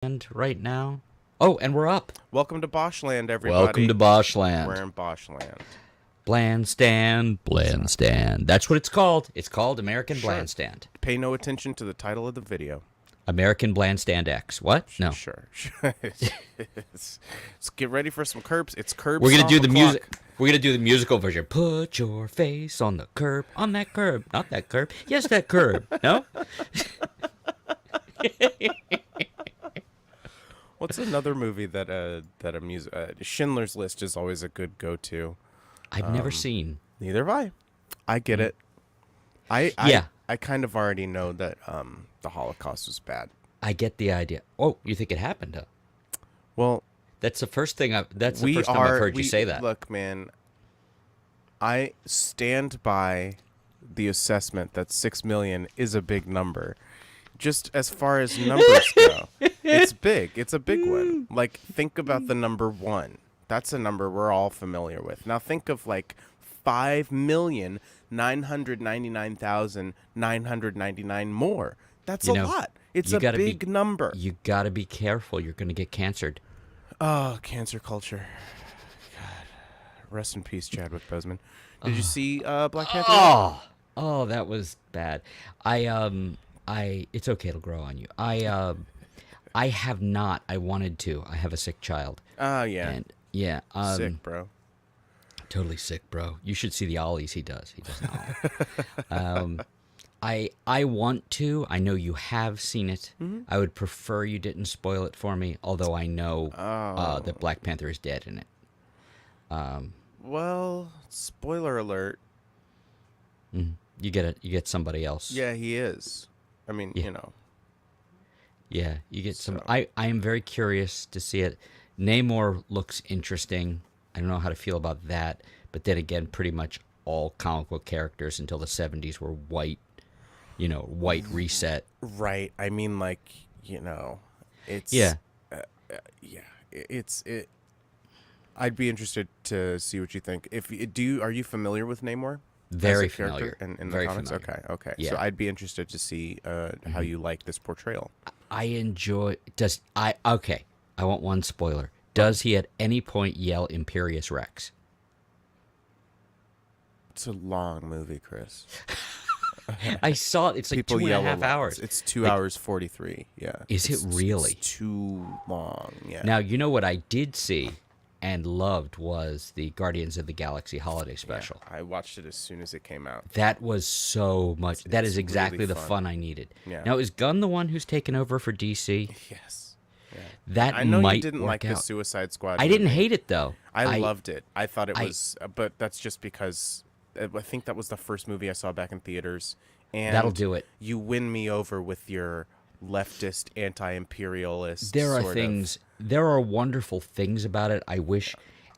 And right now. Oh, and we're up. Welcome to Boschland, everybody. Welcome to Boschland. We're in Boschland. Blandstand. That's what it's called. It's called American Blandstand. Pay no attention to the title of the video. American Blandstand X. What? No. Sure. Let's get ready for some curbs. It's curbs. We're gonna do the music. We're gonna do the musical version. Put your face on the curb. On that curb. Not that curb. Yes, that curb. No. What's another movie that a music Schindler's List is always a good go-to. I've never seen. Neither have I. I get it. I kind of already know that the Holocaust was bad. I get the idea. Oh, you think it happened, huh? Well, that's the first thing I've heard you say that. Look, man, I stand by the assessment that 6 million is a big number. Just as far as numbers go, it's big. It's a big one. Like, think about the number 1. That's a number we're all familiar with. Now think of like 5,999,999 more. That's a lot. It's a big number. You got to be careful. You're going to get cancered. Oh, cancer culture. God. Rest in peace, Chadwick Boseman. Did you see Black Panther? Oh, that was bad. It's okay, it'll grow on you. I have not. I wanted to. I have a sick child. Oh, yeah. And yeah. Sick, bro. Totally sick, bro. You should see the ollies he does. He does not. I want to. I know you have seen it. Mm-hmm. I would prefer you didn't spoil it for me, although I know that Black Panther is dead in it. Well, spoiler alert. Mm-hmm. You get it. You get somebody else. Yeah, he is. I mean, yeah. You know. Yeah, you get some. I am very curious to see it. Namor looks interesting. I don't know how to feel about that. But then again, pretty much all comic book characters until the 70s were white, white reset. Right. I mean, like, it's... Yeah. It. I'd be interested to see what you think. Are you familiar with Namor? Very familiar. In very the comics? familiar. Okay. Yeah. So I'd be interested to see how you like this portrayal. I enjoy... Okay, I want one spoiler. Does he at any point yell Imperious Rex? It's a long movie, Chris. I saw it. It's like People 2.5 hours. It's 2 hours 43. Yeah. Is it really? It's too long. Yeah. Now, you know what I did see and loved was the Guardians of the Galaxy holiday special. Yeah, I watched it as soon as it came out. That was so much. That is exactly really the fun I needed. Yeah. Now, is Gunn the one who's taken over for DC? Yes. Yeah. That I know might you didn't like work the out. Suicide Squad. I didn't hate it though. I loved it. I thought it was, but that's just because I think that was the first movie I saw back in theaters. And that'll do it. You win me over with your leftist, anti-imperialist. There are wonderful things about it. I wish,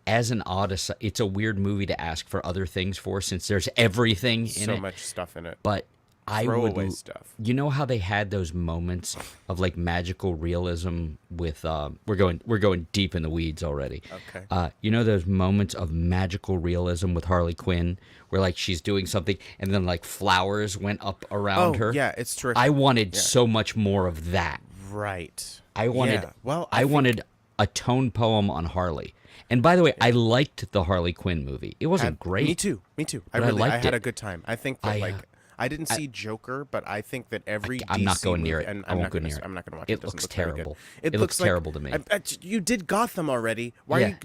as an odyssey, it's a weird movie to ask for other things for since there's everything in it. So much stuff in it. But throwaway stuff. You know how they had those moments of like magical realism with we're going deep in the weeds already. Okay. You know those moments of magical realism with Harley Quinn where like she's doing something and then like flowers went up around her. Yeah, it's terrific. I wanted so much more of that. Right. I wanted I wanted a tone poem on Harley. And by the way, I liked the Harley Quinn movie. It wasn't great. Me too. I had a good time. I think that I didn't see Joker, but I think that every I'm not DC going near it. And I won't go near it. I'm not going to watch it. It looks look very terrible. good. It looks terrible to me. You did Gotham already. Why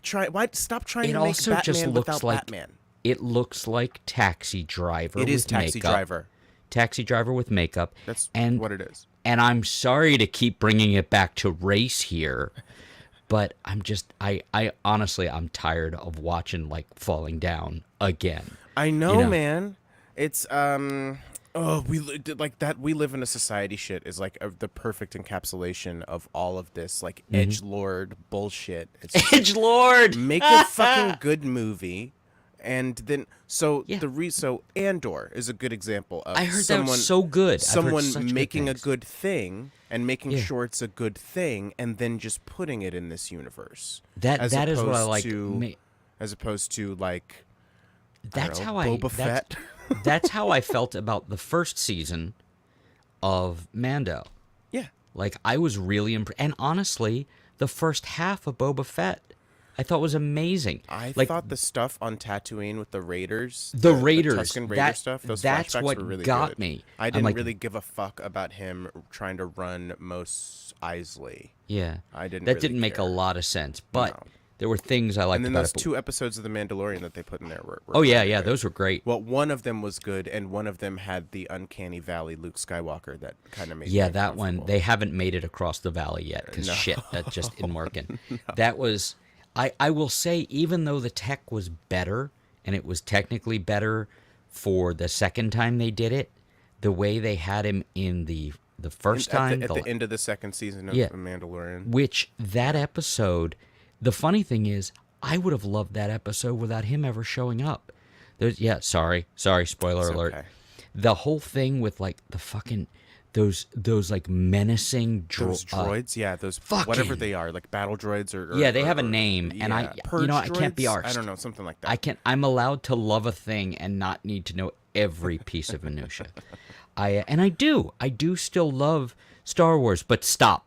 stop trying to make also Batman just looks without like Batman? It looks like Taxi Driver. It is with Taxi makeup. Driver. Taxi Driver with makeup. That's and what it is. And I'm sorry to keep bringing it back to race here, but I'm just I honestly I'm tired of watching like Falling Down again. I know, man. It's we live in a society shit is like the perfect encapsulation of all of this like edgelord bullshit. It's edgelord. Make a fucking good movie. And then, so Andor is a good example of I heard that was so good. Someone making a good thing and making sure it's a good thing, and then just putting it in this universe. That is what I like. As opposed to like, that's how Boba Fett. That's how I felt about the first season of Mando. Yeah. Like, I was really impressed. And honestly, the first half of Boba Fett, I thought was amazing. I Like, thought the stuff on Tatooine with the Raiders, the the Raiders, Tusken Raider stuff, those that's flashbacks what were really got good. me. I I'm didn't like, really give a fuck about him trying to run Mos Eisley. yeah, I didn't that really didn't make a care. lot of sense, but No. there were things I liked And then about those it. But, 2 episodes of The Mandalorian that they put in there were oh yeah, really yeah, good. those were great. Well, one of them was good, and one of them had the uncanny valley Luke Skywalker that kind of made Yeah, me that one, uncomfortable. they haven't made it across the valley yet because No. shit, that just isn't working. That was, I will say, even though the tech was better and it was technically better for the second time they did it, the way they had him in the first time, At the end of the second season of Yeah. The Mandalorian. which that episode, the funny thing is, I would have loved that episode without him ever showing up. There's, yeah, sorry, spoiler It's alert. okay. The whole thing with like the fucking those like menacing Those droids, yeah, those whatever fucking- they are, like battle droids or Yeah, they have a name, and I, purge I can't be droids? arsed. I don't know, something like that. I can. I'm allowed to love a thing and not need to know every piece of minutia. I do still love Star Wars, but stop.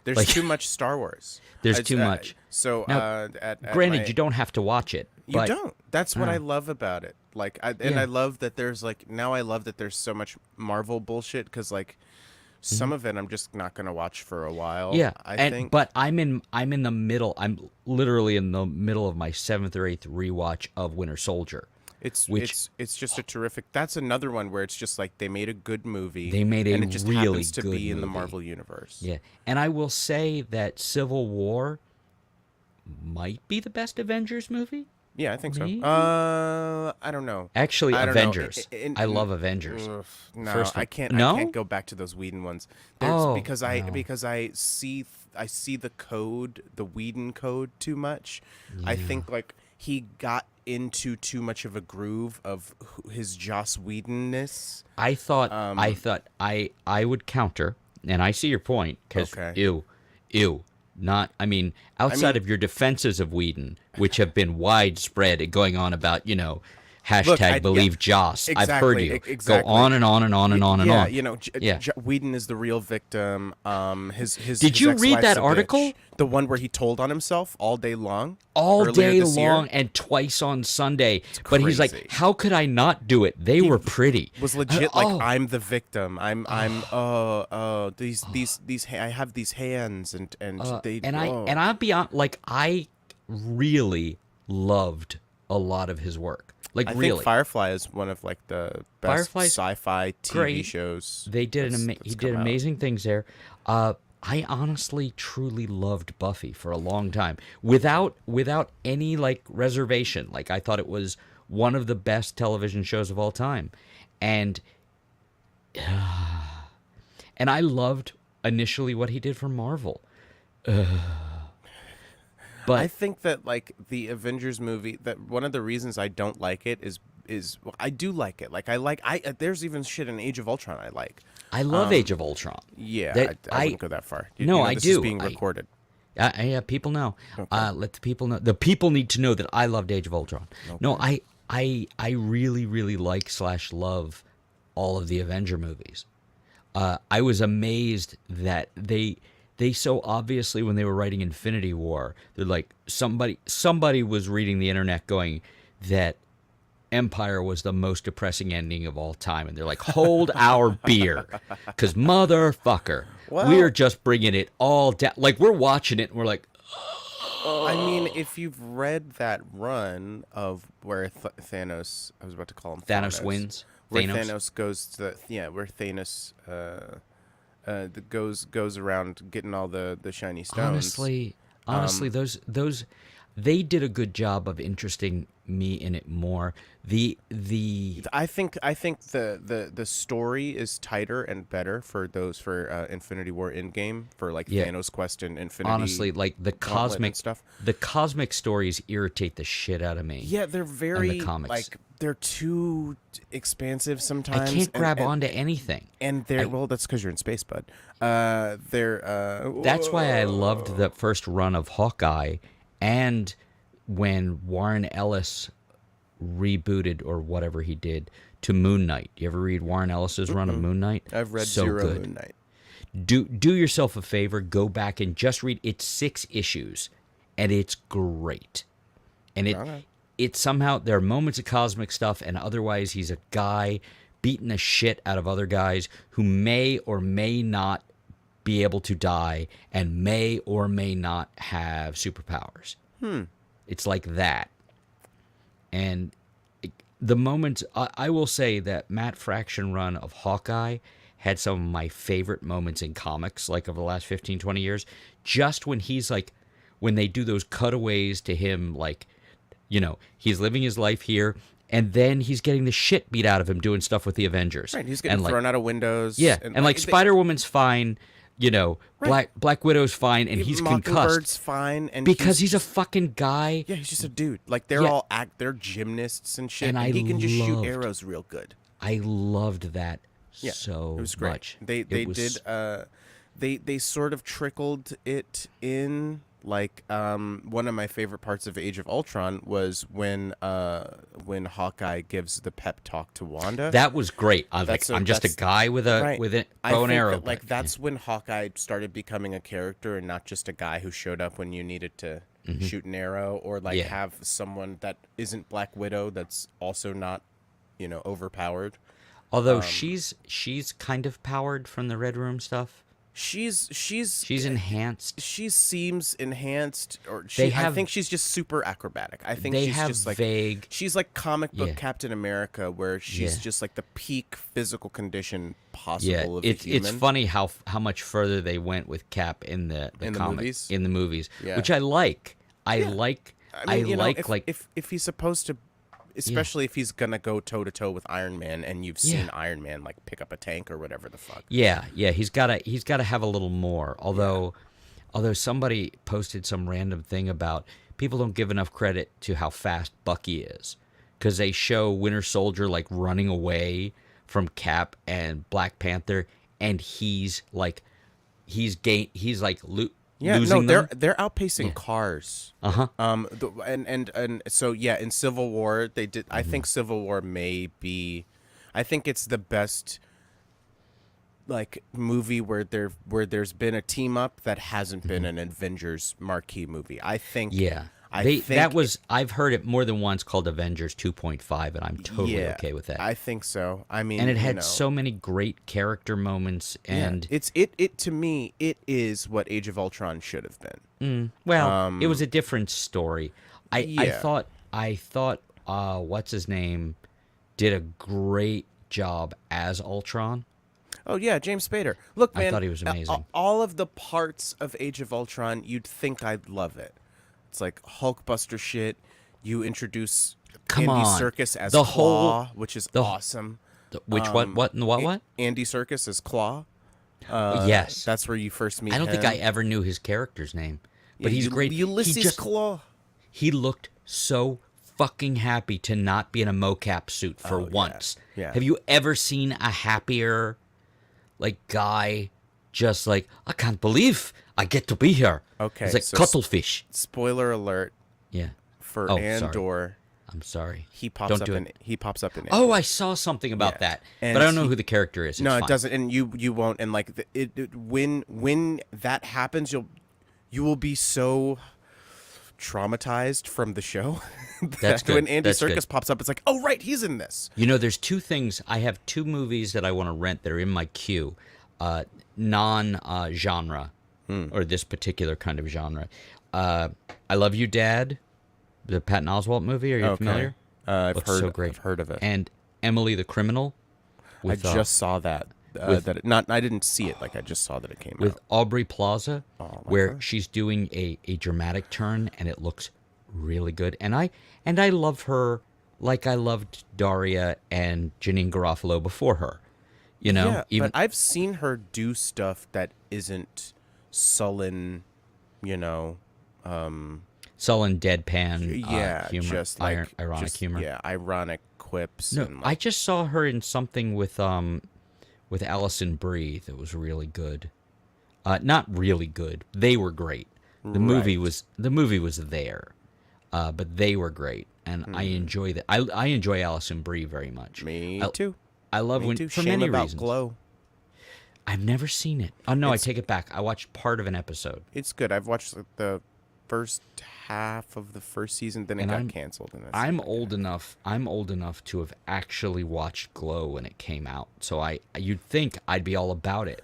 There's like- too much Star Wars. There's too much. So, Now, at Granted, my- you don't have to watch it. You But don't. That's what Uh. I love about it. Like, Yeah. I love that there's like now I love that there's so much Marvel bullshit because like some of it I'm just not gonna watch for a while. Yeah, I think. but I'm in the middle. I'm literally in the middle of my 7th or 8th rewatch of Winter Soldier. It's just a terrific. That's another one where it's just like they made a good movie. They made a and it just really happens to good be in the movie. Marvel universe. Yeah, and I will say that Civil War might be the best Avengers movie. Yeah, I think so. Maybe? I don't know. Actually, I don't know. Avengers. I love Avengers. No, First I one. can't. No? I can't go back to those Whedon ones. There's, Oh, because I no. because I see the code, the Whedon code, too much. I think like he got into too much of a groove of his Joss Whedonness. I thought I would counter, and I see your point because Okay. ew. Not, I mean, outside of your defenses of Whedon, which have been widespread and going on about, hashtag believe Joss. I've heard you exactly. go on and on and on and on and Yeah, on. you know, Yeah. Whedon is the real victim. His Did you read ex-wife's that a article? bitch. The one where he told on himself all day long, All earlier day this year? long and twice on Sunday. But he's crazy. like, how could I not do it? They were pretty. Was legit like Oh. I'm the victim. These I have these hands and they And oh. I'll be on, like, I really loved a lot of his work. Like, I really. think Firefly is one of like the best Firefly's sci-fi TV great. shows. They did that's he come did out. amazing things there. I honestly, truly loved Buffy for a long time, without any like reservation. Like, I thought it was one of the best television shows of all time, and I loved initially what he did for Marvel. But I think that like the Avengers movie, that one of the reasons I don't like it is well, I do like it. Like I there's even shit in Age of Ultron I like. I love Age of Ultron. Yeah, That- I wouldn't go that far. No, I this do. Is being I- recorded. Yeah, people know. Let the people know. The people need to know that I loved Age of Ultron. No, I really, really like / love all of the Avenger movies. I was amazed that they so obviously, when they were writing Infinity War, they're like, somebody was reading the internet going that Empire was the most depressing ending of all time, and they're like, hold our beer, because motherfucker, Well- we're just bringing it all down. Like, we're watching it and we're like, I mean, if you've read that run of where Thanos, I was about to call him Thanos wins. where Thanos goes to where Thanos goes around getting all the shiny stones. Honestly, those they did a good job of interesting me in it more. The I think the story is tighter and better for Infinity War Endgame for like Yeah. Thanos quest and Infinity. honestly, like the Gauntlet cosmic and stuff. the cosmic stories irritate the shit out of me. Yeah, they're very comics. like they're too expansive I sometimes. can't grab and, onto anything. And they're well, that's because you're in space, bud. That's why I loved the first run of Hawkeye, and when Warren Ellis rebooted or whatever he did to Moon Knight. You ever read Warren Ellis's run of Moon Knight? I've read so Zero good. Moon Knight. do yourself a favor, go back and just read. It's 6 issues, and it's great. And Okay. it somehow, there are moments of cosmic stuff, and otherwise he's a guy beating the shit out of other guys who may or may not be able to die and may or may not have superpowers. It's like that. And the moment, I will say that Matt Fraction run of Hawkeye had some of my favorite moments in comics, like over the last 15, 20 years. Just when he's like, when they do those cutaways to him, like, he's living his life here, and then he's getting the shit beat out of him doing stuff with the Avengers. Right, he's getting and thrown out of windows. Yeah, and like Spider-Woman's fine, Black Widow's fine, and he's concussed. Mockingbird's fine, and because he's a fucking guy. Yeah, he's just a dude. Like they're they're gymnasts and shit, and he can just shoot arrows real good. I loved that Yeah, so it was great. much. They sort of trickled it in. Like one of my favorite parts of Age of Ultron was when Hawkeye gives the pep talk to Wanda. That was great. I'm just a guy with a bow and arrow. That's when Hawkeye started becoming a character and not just a guy who showed up when you needed to shoot an arrow or have someone that isn't Black Widow that's also not overpowered. Although she's kind of powered from the Red Room stuff. She's enhanced. She seems enhanced, or I think she's just super acrobatic. I think she's just like vague. She's like comic book Captain America, where she's just like the peak physical condition possible of a human. It's funny how much further they went with Cap in the movies. In the movies, which I like. I mean, if he's supposed to. Especially if he's gonna go toe to toe with Iron Man, and you've seen Iron Man like pick up a tank or whatever the fuck. Yeah, he's gotta have a little more. Although somebody posted some random thing about people don't give enough credit to how fast Bucky is, because they show Winter Soldier like running away from Cap and Black Panther, and he's like losing them. They're outpacing cars. And so in Civil War they did. I think Civil War may be. I think it's the best like movie where there's been a team up that hasn't been an Avengers marquee movie. I think. Yeah. I've heard it more than once called Avengers 2.5, and I'm totally okay with that. I think so. I mean, and it had so many great character moments, and it to me it is what Age of Ultron should have been. It was a different story. I thought what's his name did a great job as Ultron. Oh yeah, James Spader. Look, man, I thought he was amazing. All of the parts of Age of Ultron, you'd think I'd love it. It's like Hulkbuster shit. You introduce Andy Serkis as Claw, which is awesome. What? Andy Serkis as Claw. Yes, that's where you first meet him. I don't think I ever knew his character's name, but he's great. Ulysses Claw. He looked so fucking happy to not be in a mocap suit for once. Yeah. Have you ever seen a happier, guy? Just like, I can't believe I get to be here. Okay, it's like so cuttlefish. Spoiler alert. Yeah. For Andor. I'm sorry. He pops up in. Oh, I saw something about that, but I don't know who the character is. No, it doesn't, and you won't. And when that happens, you will be so traumatized from the show. That's good. When Andy Serkis pops up, it's like, oh right, he's in this. There's two things. I have 2 movies that I want to rent that are in my queue. Non-genre, or this particular kind of genre. I Love You, Dad, the Patton Oswalt movie. Are you familiar? I've heard. So great. I've heard of it. And Emily the Criminal. I just saw that. I didn't see it. I just saw that it came out with Aubrey Plaza, where she's doing a dramatic turn, and it looks really good. And I love her like I loved Daria and Janine Garofalo before her. But I've seen her do stuff that isn't sullen, sullen deadpan humor, just ironic humor. Yeah, ironic quips. No, I just saw her in something with Alison Brie that was really good. Not really good. They were great. The movie was there, but they were great, and I enjoy that. I enjoy Alison Brie very much. Me too. I love Me when too. for Shame many about reasons. Glow. I've never seen it. Oh no, I It's take it back. I watched part of an episode, it's good. I've watched the first half of the first season, then it and got canceled. And it's I'm old enough. I'm old enough to have actually watched Glow when it came out. So you'd think I'd be all about it.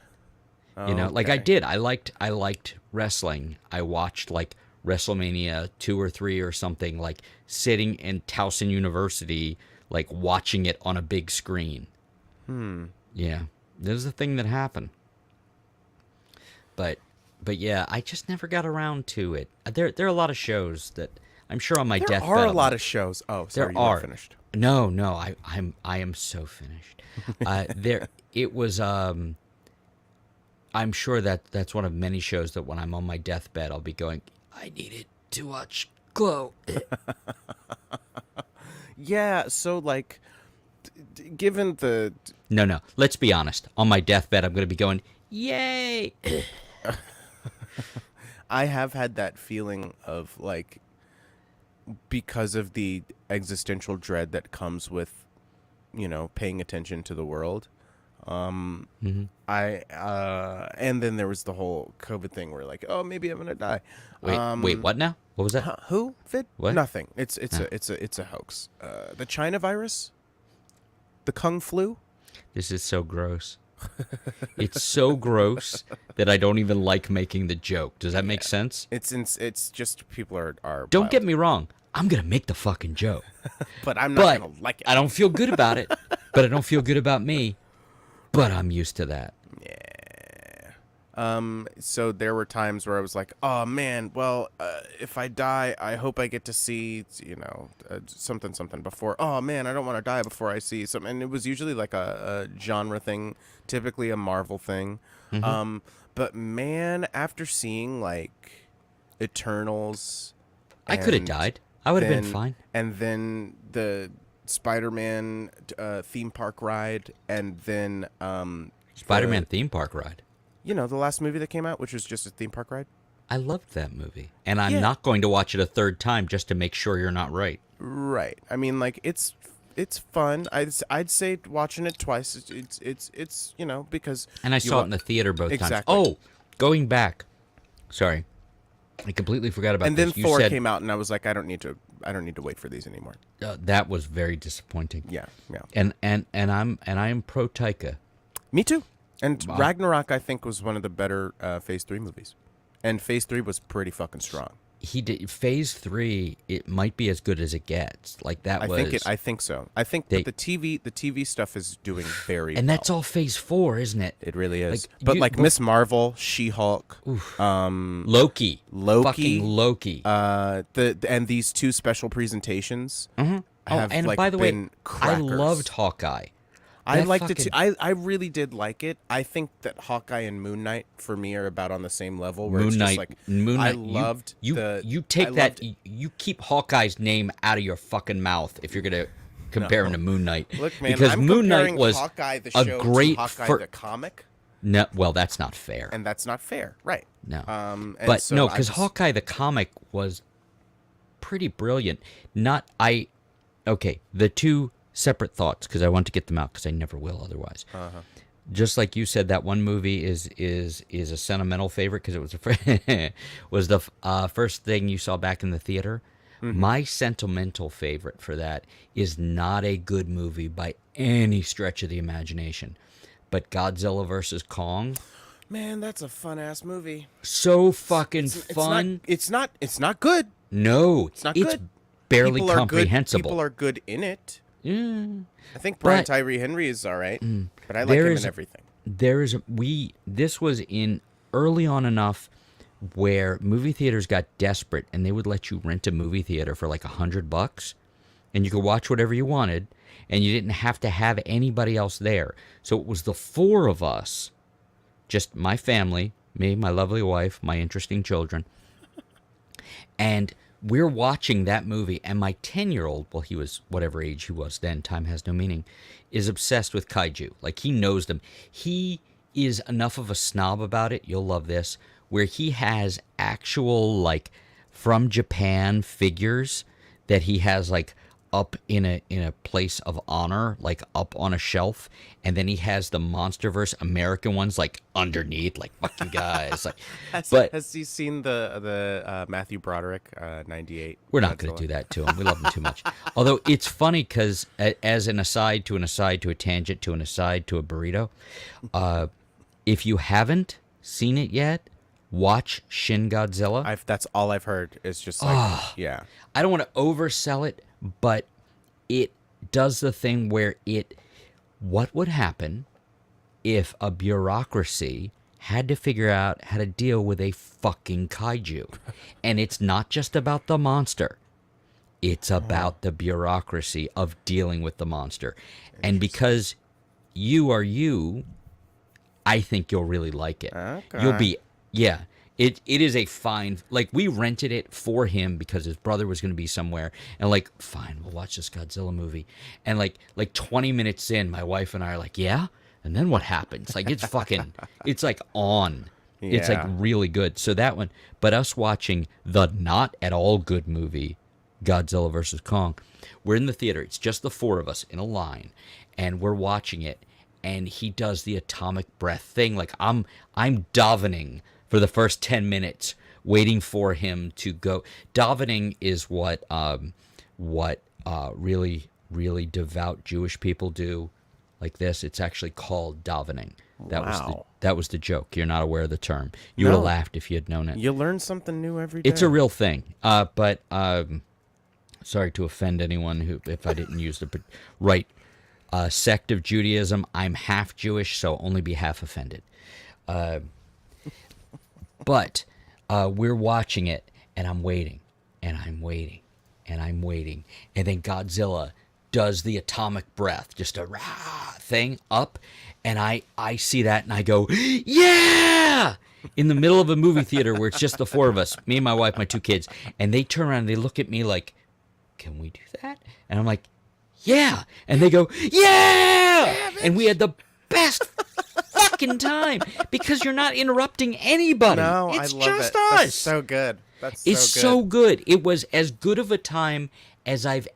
You know, like I okay. did. I liked wrestling. I watched like WrestleMania 2 or 3 or something, like sitting in Towson University, like watching it on a big screen. Yeah, there's a thing that happened. But but yeah, I just never got around to it. There are a lot of shows that I'm sure on my There are deathbed. a lot of shows. Oh, There sorry, you weren't are. finished. No, I am so finished. There it was I'm sure that's one of many shows that when I'm on my deathbed I'll be going, I needed to watch Glow. Yeah, so like, given the No. Let's be honest. On my deathbed I'm going to be going, "Yay!" I have had that feeling of like, because of the existential dread that comes with, paying attention to the world. I and then there was the whole COVID thing where like, oh, maybe I'm gonna die. Wait, what now? What was that? Who? Vid? What? Nothing. It's a hoax. The China virus, the Kung flu. This is so gross. It's so gross that I don't even like making the joke. Does that make sense? It's just people are Don't wild. get me wrong. I'm going to make the fucking joke. But I'm not But gonna like it. I don't feel good about it. But I don't feel good about me. But I'm used to that. So there were times where I was like, oh man, well, if I die, I hope I get to see, something before. Oh man, I don't want to die before I see something. And it was usually like a genre thing, typically a Marvel thing. But man, after seeing like Eternals, I could have and died. I would have been then- fine. And then the Spider-Man theme park ride, and then Spider-Man theme park ride. the last movie that came out, which was just a theme park ride. I loved that movie. And I'm Yeah. not going to watch it a third time just to make sure you're not right. Right. I mean, like it's fun. I'd say watching it twice. It's because And I you saw wa- it in the theater both times. Exactly. Oh, going back. Sorry. I completely forgot about And then this. You Thor said came out, and I was like, I don't need to wait for these anymore. that was very disappointing. Yeah, yeah. And I am pro Taika. Me too. And Ragnarok, I think, was one of the better Phase 3 movies, and Phase 3 was pretty fucking strong. He did Phase 3. It might be as good as it gets. Like that was. I think so. I think They- that the TV stuff is doing very and well. that's all Phase 4, isn't it? It really is. Like, But you- like Miss Marvel, She-Hulk, Loki. Loki, Fucking Loki. and these two special presentations have and like by the way, been I crackers. loved Hawkeye. I That liked it too. fucking- I really did like it. I think that Hawkeye and Moon Knight for me are about on the same level. Where it's just like Moon I Knight. loved you. the. You take I that. loved- You keep Hawkeye's name out of your fucking mouth if you're gonna compare him to Moon Knight. Look, man, because I'm Moon Knight comparing was Hawkeye the a show great to Hawkeye fir- the comic, No, well, that's not fair. and that's not fair, right? No, And but so no, I because just- Hawkeye the comic was pretty brilliant. Okay, the two separate thoughts because I want to get them out because I never will otherwise. Just like you said, that one movie is a sentimental favorite because it was was the first thing you saw back in the theater. My sentimental favorite for that is not a good movie by any stretch of the imagination, but Godzilla versus Kong. Man, that's a fun ass movie. So fucking fun. It's not good. No, It's not good. barely People are comprehensible. People are good in it. Yeah. I think Brian But- Tyree Henry is all right, but I like There him is- in everything. This was in early on enough where movie theaters got desperate and they would let you rent a movie theater for like $100 and you could watch whatever you wanted and you didn't have to have anybody else there. So it was the four of us, just my family, me, my lovely wife, my interesting children. And we're watching that movie, and my 10-year-old, well, he was whatever age he was then, time has no meaning, is obsessed with kaiju. Like, he knows them. He is enough of a snob about it, you'll love this, where he has actual, like, from Japan figures that he has, like, up in a place of honor, like up on a shelf, and then he has the MonsterVerse American ones like underneath, like fuck you guys. Like, but Has he seen the Matthew Broderick 98? we're not going to do that to him. We love him too much. Although it's funny because as an aside to an aside to a tangent to an aside to a burrito, if you haven't seen it yet, watch Shin Godzilla. That's all I've heard. Is just like yeah. I don't want to oversell it, but it does the thing where what would happen if a bureaucracy had to figure out how to deal with a fucking kaiju. And it's not just about the monster. It's about the bureaucracy of dealing with the monster. And because you are you, I think you'll really like it. Okay. You'll be, yeah. It is a fine, like we rented it for him because his brother was going to be somewhere, and like, fine, we'll watch this Godzilla movie. And like 20 minutes in, my wife and I are like, yeah, and then what happens? Like it's fucking, it's like on. It's like really good. So that one, but us watching the not at all good movie, Godzilla versus Kong, we're in the theater. It's just the four of us in a line, and we're watching it. And he does the atomic breath thing. Like I'm davening for the first 10 minutes, waiting for him to go. Davening is what really, really devout Jewish people do, like this. It's actually called davening. That was the joke. You're not aware of the term. You would have laughed if you had known it. You learn something new every day. It's a real thing. But sorry to offend anyone who, if I didn't use the right sect of Judaism. I'm half Jewish, so only be half offended. But we're watching it, and I'm waiting, and I'm waiting, and I'm waiting. And then Godzilla does the atomic breath, just a rah thing up. And I see that, and I go, yeah! In the middle of a movie theater where it's just the four of us, me and my wife, my two kids. And they turn around and they look at me like, can we do that? And I'm like, yeah. And they go, yeah! And we had the best fucking time because you're not interrupting anybody. No, it's I love just it. us. That's so good. It's so good. It was as good of a time as I've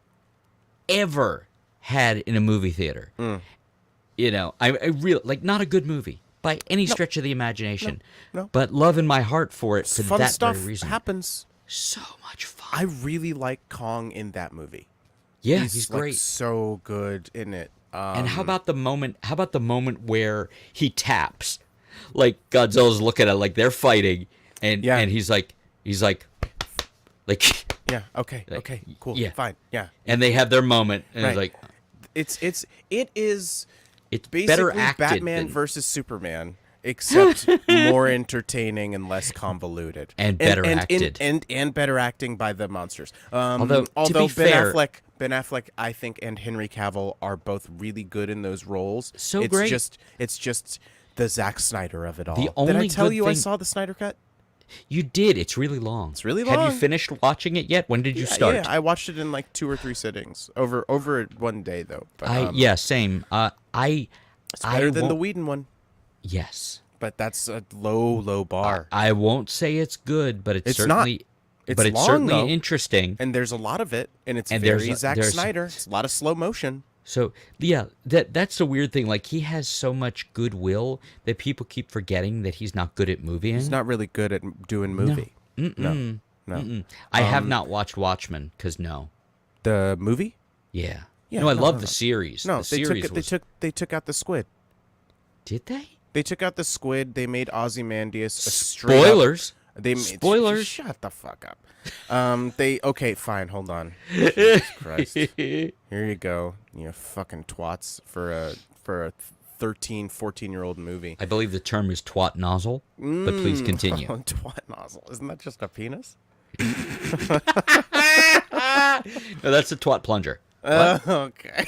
ever had in a movie theater. You know, I really, like, not a good movie by any stretch of the imagination. No. But love in my heart for it for Fun that stuff very reason. happens. So much fun. I really like Kong in that movie. Yeah, he's like, great. so good in it. And how about the moment? How about the moment where he taps, like Godzilla's looking at, like they're fighting, and he's like, yeah, okay, cool, yeah, fine, yeah. And they have their moment, and Right. it's like, it is it's basically better acted Batman than, versus Superman, except more entertaining and less convoluted, and better acted, and better acting by the monsters. Although to be Ben fair, Ben Affleck, I think, and Henry Cavill are both really good in those roles. So it's great. It's just the Zack Snyder of it all. The only Did I tell good you I thing- saw the Snyder cut? You did. It's really long. It's really Have long. you finished watching it yet? When did you start? Yeah, I watched it in like 2 or 3 sittings over one day though. But, yeah, same. it's better than the Whedon one. Yes, But that's a low bar. I won't say it's good, but it's certainly. not. It's but it's long, certainly though. interesting. And there's a lot of it, and it's And very Zack Snyder. It's a lot of slow motion. So yeah, that's the weird thing. Like he has so much goodwill that people keep forgetting that he's not good at moving. He's not really good at doing movie. No. I have not watched Watchmen because no. The movie? Yeah. Yeah, no, I no, love no, the no. series. No, the series they took out the squid. Did they? They took out the squid. They made Ozymandias a straight Spoilers. Spoilers. Shut the fuck up. Okay, fine. Hold on. Jesus Christ. Here you go. You fucking twats for a 13, 14-year-old movie. I believe the term is twat nozzle, but please continue. Twat nozzle. Isn't that just a penis? No, that's a twat plunger. Okay.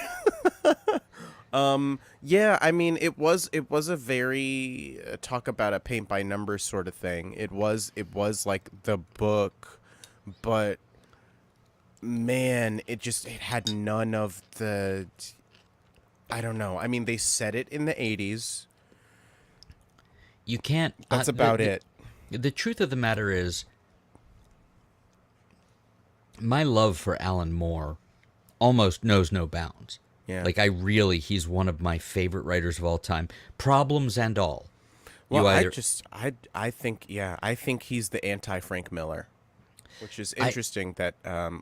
Yeah, I mean, it was a very talk about a paint by numbers sort of thing. It was like the book, but man, it had none of the, I don't know. I mean, they said it in the 80s. You can't. That's about it. The truth of the matter is, my love for Alan Moore almost knows no bounds. Yeah. Like he's one of my favorite writers of all time. Problems and all. Well, You either I think, yeah, I think he's the anti-Frank Miller, which is I interesting that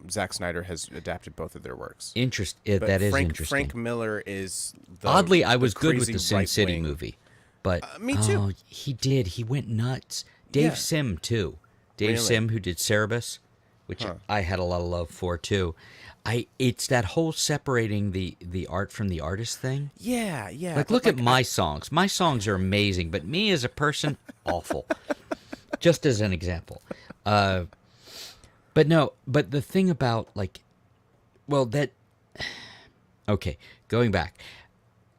Zack Snyder has adapted both of their works. But that is Frank interesting. Miller is Oddly, I the was good with crazy the Sin City right-wing. movie, but Me too. oh, he did. He went nuts. Yeah. Dave Sim too. Dave Really? Sim, who did Cerebus, which Huh. I had a lot of love for too. It's that whole separating the art from the artist thing. Yeah, yeah. Like, but look at my songs. My songs are amazing, but me as a person, awful. Just as an example. But no, but the thing about, like, well, that, okay, going back.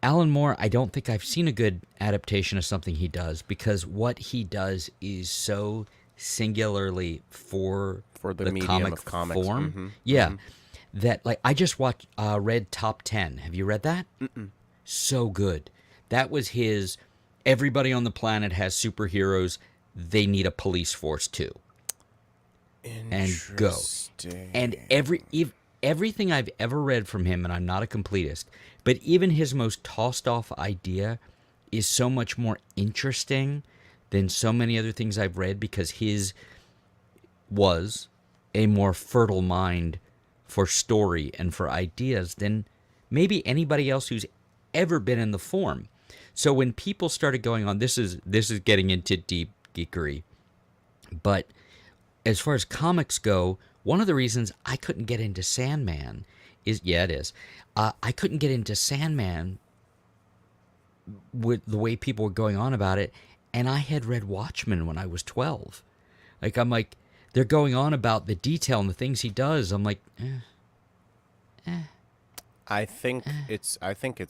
Alan Moore, I don't think I've seen a good adaptation of something he does, because what he does is so singularly for the medium comic of comics. form. Mhm, Yeah. That, like, I just read Top 10. Have you read that? So good. That was his, everybody on the planet has superheroes. They need a police force too. And go. Interesting. And everything I've ever read from him, and I'm not a completist, but even his most tossed off idea is so much more interesting than so many other things I've read, because his was a more fertile mind for story and for ideas than maybe anybody else who's ever been in the form. So when people started going on, this is getting into deep geekery, but as far as comics go, one of the reasons I couldn't get into Sandman is, yeah, it is. I couldn't get into Sandman with the way people were going on about it, and I had read Watchmen when I was 12. Like, I'm like, they're going on about the detail and the things he does. I'm like, I think it's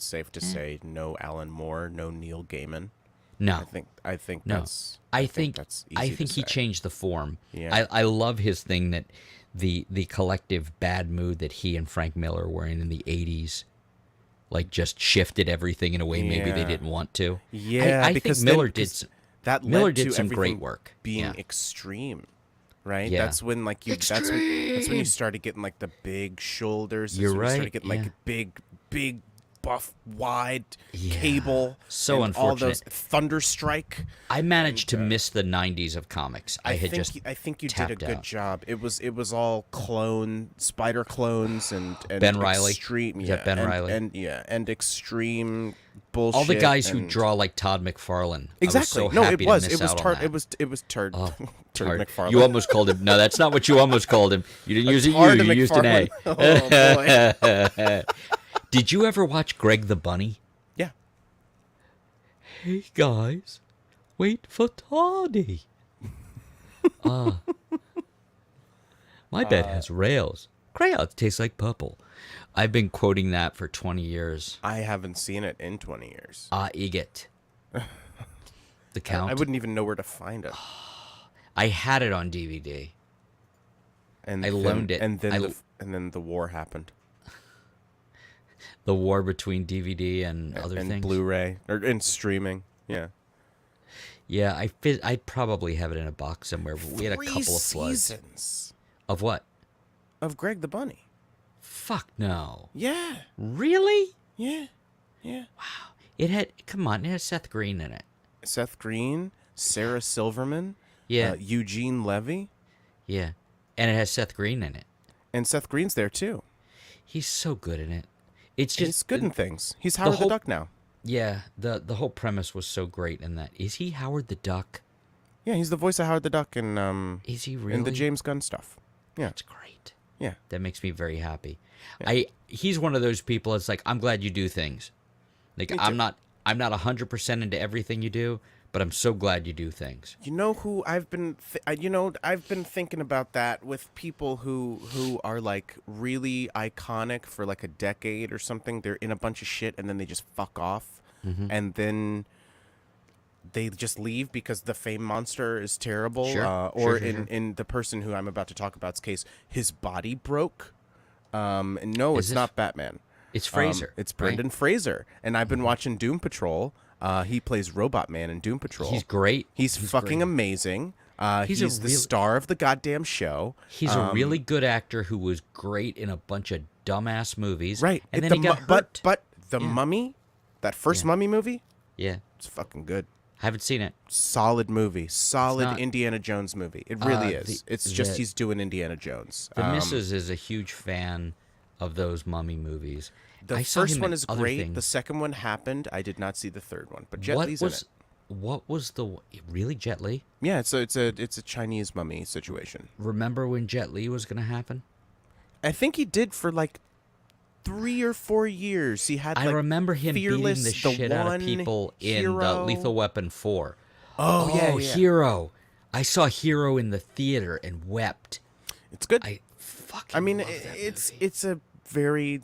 safe to say no Alan Moore, no Neil Gaiman. no. I think No, that's I think that's I easy to think he say. changed the form. Yeah. I love his thing that the collective bad mood that he and Frank Miller were in the 80s, like, just shifted everything in a way maybe they Yeah. didn't want to. Yeah, I because think then- Miller because did that Miller led did to some great everything work. being Yeah. extreme, right? Yeah. That's when, like, that's when you started getting, like, the big shoulders. That's You're when you started right, getting, like, yeah. big buff wide Yeah. cable. So and all those unfortunate. Thunderstrike. I managed to miss the 90s of comics. I had just I think you did a tapped good out. job. It was all spider clones and Ben Reilly? extreme, Is yeah, that Ben Reilly? and extreme bullshit. all the guys who and- draw like Todd McFarlane. Exactly. I was so No, happy it was. to miss It was out on Turd. that. It was Turd. Turd Hard. McFarlane. You almost called him. No, that's not what you almost called him. You didn't use a U. Hard You used an A. McFarlane. Oh boy. Did you ever watch Greg the Bunny? Yeah. Hey guys, wait for Toddy. My bed has rails. Crayons taste like purple. I've been quoting that for 20 years. I haven't seen it in 20 years. Egot. The Count. I wouldn't even know where to find it. I had it on DVD. And I then- loaned it. And then the war happened. The war between DVD and other and things. Blu-ray and streaming. Yeah. Yeah, I probably have it in a box somewhere. But we had a couple of floods. seasons Of what? of Greg the Bunny. Fuck no. Yeah. Really? Yeah. Yeah. It had, come on, it had Seth Green in it. Seth Green, Sarah Silverman, Yeah. Eugene Levy, Yeah. And it has Seth Green in it. and Seth Green's there too. He's so good in it. It's He's just good in things. He's Howard the whole- Duck now. Yeah, the whole premise was so great in that. Is he Howard the Duck? Yeah, he's the voice of Howard the Duck in Is he really? in the James Gunn stuff. Yeah. That's great. Yeah. That makes me very happy. He's one of those people. It's like, I'm glad you do things. Like, Me too. I'm not 100% into everything you do, but I'm so glad you do things. You know who I've been I've been thinking about that with people who are like really iconic for like a decade or something. They're in a bunch of shit and then they just fuck off. Mm-hmm. And then they just leave because the fame monster is terrible. Sure. Or Sure. in the person who I'm about to talk about's case, his body broke. And no, Is it's it? not Batman. It's Fraser. It's right? Mm-hmm. Brendan Fraser. And I've been watching Doom Patrol. He plays Robot Man in Doom Patrol. He's great. He's fucking great. amazing. He's He's a the real- star of the goddamn show. He's a really good actor who was great in a bunch of dumbass movies. Right. And then he got hurt. But the Yeah. Mummy, that first Yeah. Mummy movie, Yeah. it's fucking good. Haven't seen it. Solid movie. Solid not- Indiana Jones movie. It really is. the- It's just the- he's doing Indiana Jones. The missus is a huge fan of those Mummy movies. The I saw first him one in is other great. things. The second one happened. I did not see the third one, but Jet What Li's in was it. what was the really Jet Li? Yeah, it's a Chinese mummy situation. Remember when Jet Li was going to happen? I think he did for like 3 or 4 years. He had. I like, remember him Fearless, beating the shit out of One, people in Hero. Lethal Weapon 4. Oh, yeah. Hero. I saw Hero in the theater and wept. It's good. I fucking I mean, love that movie. it's a very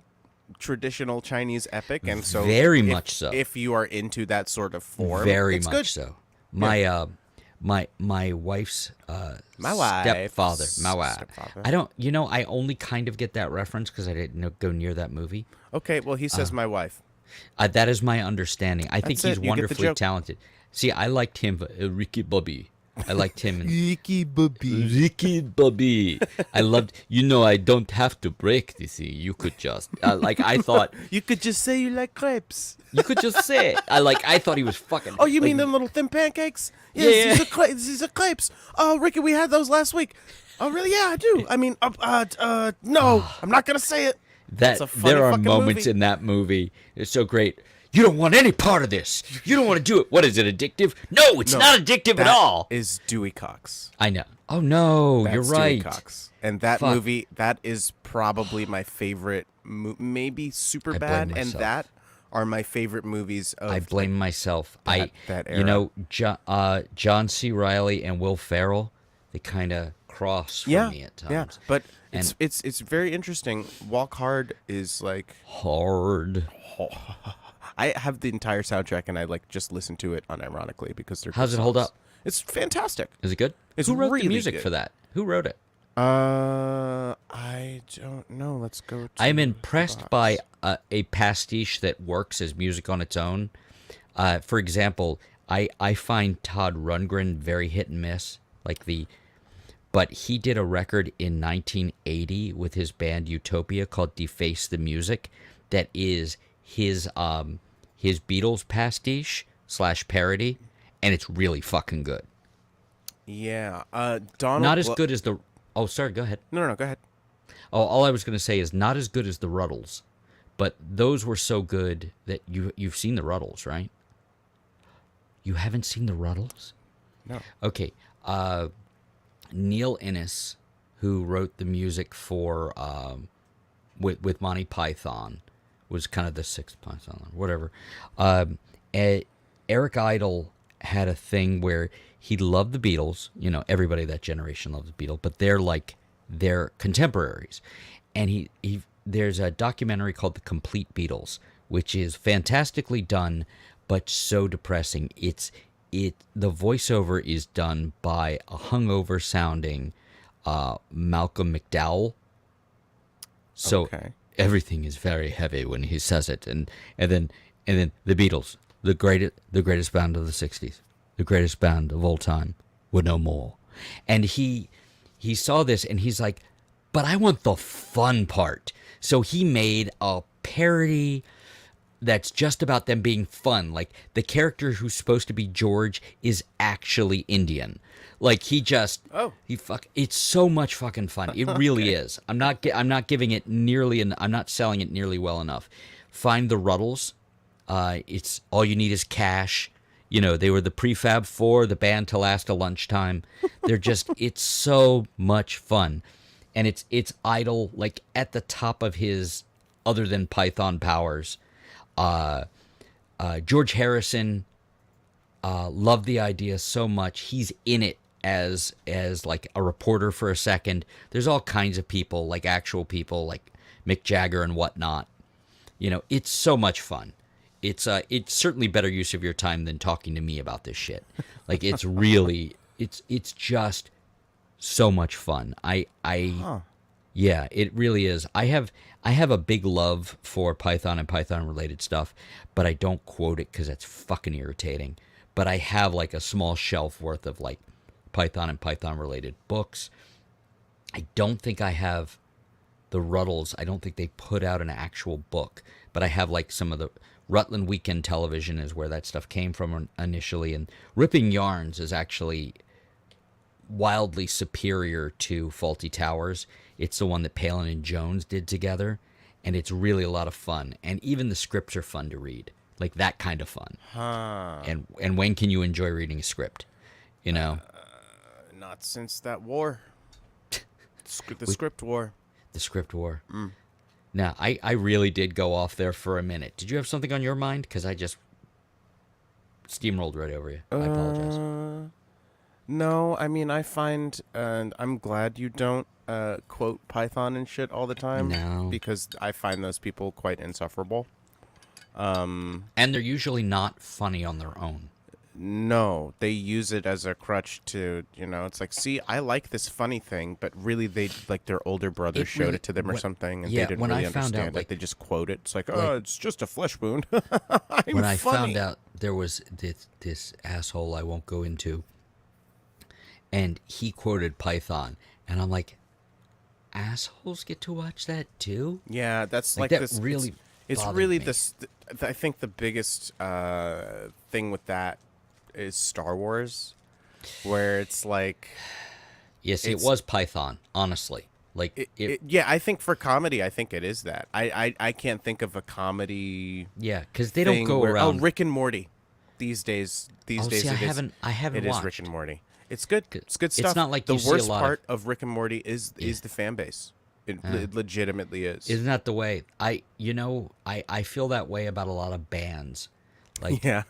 traditional Chinese epic, and so Very much so. If you are into that sort of form, Very it's much good. so. My my wife's stepfather. My wife. Stepfather. I don't. I only kind of get that reference because I didn't go near that movie. Okay, well, he says my wife. That is my understanding. I think That's he's it. You get the wonderfully joke. talented. See, I liked him, Ricky Bobby. I liked him. Ricky Bobby. Ricky Bobby. I loved. I don't have to break this thing. You could just I thought You could just say you like crepes. you could just say it. I thought he was fucking. Oh, you like, mean them little thin pancakes? Yeah, Yes, yeah. these are crepes. Oh, Ricky, we had those last week. Oh, really? Yeah, I do. I mean, no, I'm not gonna say it. that It's a funny there are fucking moments movie. in that movie. It's so great. You don't want any part of this. You don't want to do it. What is it? Addictive? No, it's No, not addictive at That all. is Dewey Cox. I know. Oh no, That's you're Dewey right. Cox. And that Fuck. movie, that is probably my favorite. Maybe blame Superbad, and myself. that are my favorite movies of. I blame myself. that era. John C. Riley and Will Ferrell, they kind of cross for yeah, me at times. yeah. But And- it's very interesting. Walk Hard is like. Hard. I have the entire soundtrack and I like just listen to it unironically because they're. How's good it hold songs. up? It's fantastic. Is it good? It's Who wrote really the music good. for that? Who wrote it? I don't know. Let's go. To I'm the impressed box. by a pastiche that works as music on its own. For example, I find Todd Rundgren very hit and miss. But he did a record in 1980 with his band Utopia called "Deface the Music," that is his Beatles pastiche / parody, and it's really fucking good. Yeah. Donald. Not as good as the. Oh, sorry. Go ahead. No. Go ahead. Oh, all I was going to say is not as good as the Ruddles, but those were so good that you've seen the Ruddles, right? You haven't seen the Ruddles? No. Okay. Neil Innes, who wrote the music for with Monty Python, was kind of the sixth Python, or whatever. Eric Idle had a thing where he loved the Beatles. Everybody of that generation loves the Beatles, but they're contemporaries. And there's a documentary called The Complete Beatles, which is fantastically done, but so depressing. The voiceover is done by a hungover sounding Malcolm McDowell. So Okay. everything is very heavy when he says it, and then the Beatles, the greatest band of the '60s, the greatest band of all time, were no more. And he saw this and he's like, but I want the fun part. So he made a parody that's just about them being fun. Like the character who's supposed to be George is actually Indian. Like it's so much fucking fun. It really is. I'm not giving it nearly, and I'm not selling it nearly well enough. Find the Ruddles. It's all you need is cash. They were the Prefab Four, the band to last a lunchtime. They're just, it's so much fun. And it's Idle, like at the top of his, other than Python powers. George Harrison loved the idea so much. He's in it as like a reporter for a second. There's all kinds of people, like actual people, like Mick Jagger and whatnot. It's so much fun. It's certainly better use of your time than talking to me about this shit. Like it's really, it's just so much fun. Yeah, it really is. I have a big love for Python and Python related stuff, but I don't quote it because it's fucking irritating. But I have like a small shelf worth of like Python and Python related books. I don't think I have the Ruddles, I don't think they put out an actual book, but I have like some of the Rutland Weekend Television is where that stuff came from initially, and Ripping Yarns is actually wildly superior to Faulty Towers. It's the one that Palin and Jones did together, and it's really a lot of fun. And even the scripts are fun to read, like that kind of fun. Huh. And when can you enjoy reading a script? You know, Not since that war. The script war. the script war. Now, I really did go off there for a minute. Did you have something on your mind? Because I just steamrolled right over you. I apologize. No, I mean, I find, and I'm glad you don't quote Python and shit all the time. No. Because I find those people quite insufferable. And they're usually not funny on their own. No, they use it as a crutch to, it's like, see, I like this funny thing, but really they, like their older brother It showed really- it to them or when- something, and yeah, they didn't when really I found out, understand it. like- They just quote it. It's like, like- oh, it's just a flesh wound. I'm When I funny. found out there was this asshole I won't go into, and he quoted Python, and I'm like, assholes get to watch that too? Yeah, that's Like, like, that this. really it's bothered really me. this. I think the biggest thing with that is Star Wars, where it's like, Yes, it It's- was Python, honestly. Like yeah, I think for comedy, I think it is that. I can't think of a comedy. yeah, because they don't thing go where, around. Oh, Rick and Morty. These days, See, it is. I haven't It is watched. Rick and Morty. It's good. It's good stuff. It's not like the you see a worst lot part of Rick and Morty is Yeah. the fan base. It legitimately is. Isn't that the way? I feel that way about a lot of bands. Like Yeah.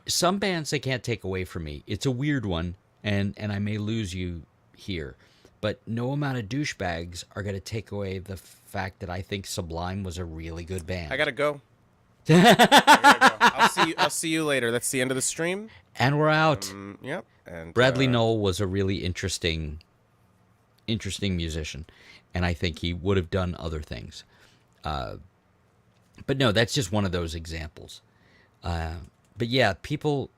some bands they can't take away from me. It's a weird one, and I may lose you here, but no amount of douchebags are going to take away the fact that I think Sublime was a really good band. I gotta go. I'll see you later. That's the end of the stream. And we're out. Yep. And Bradley Knoll was a really interesting musician, and I think he would have done other things. But no, that's just one of those examples. But yeah, people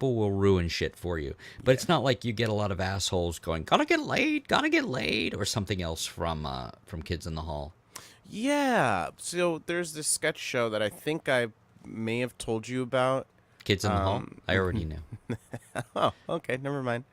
will ruin shit for you. But it's not like you get a lot of assholes going, gotta get laid, or something else from Kids in the Hall. Yeah. So there's this sketch show that I think I may have told you about. Kids in the Hall? I already knew. Oh, okay. Never mind.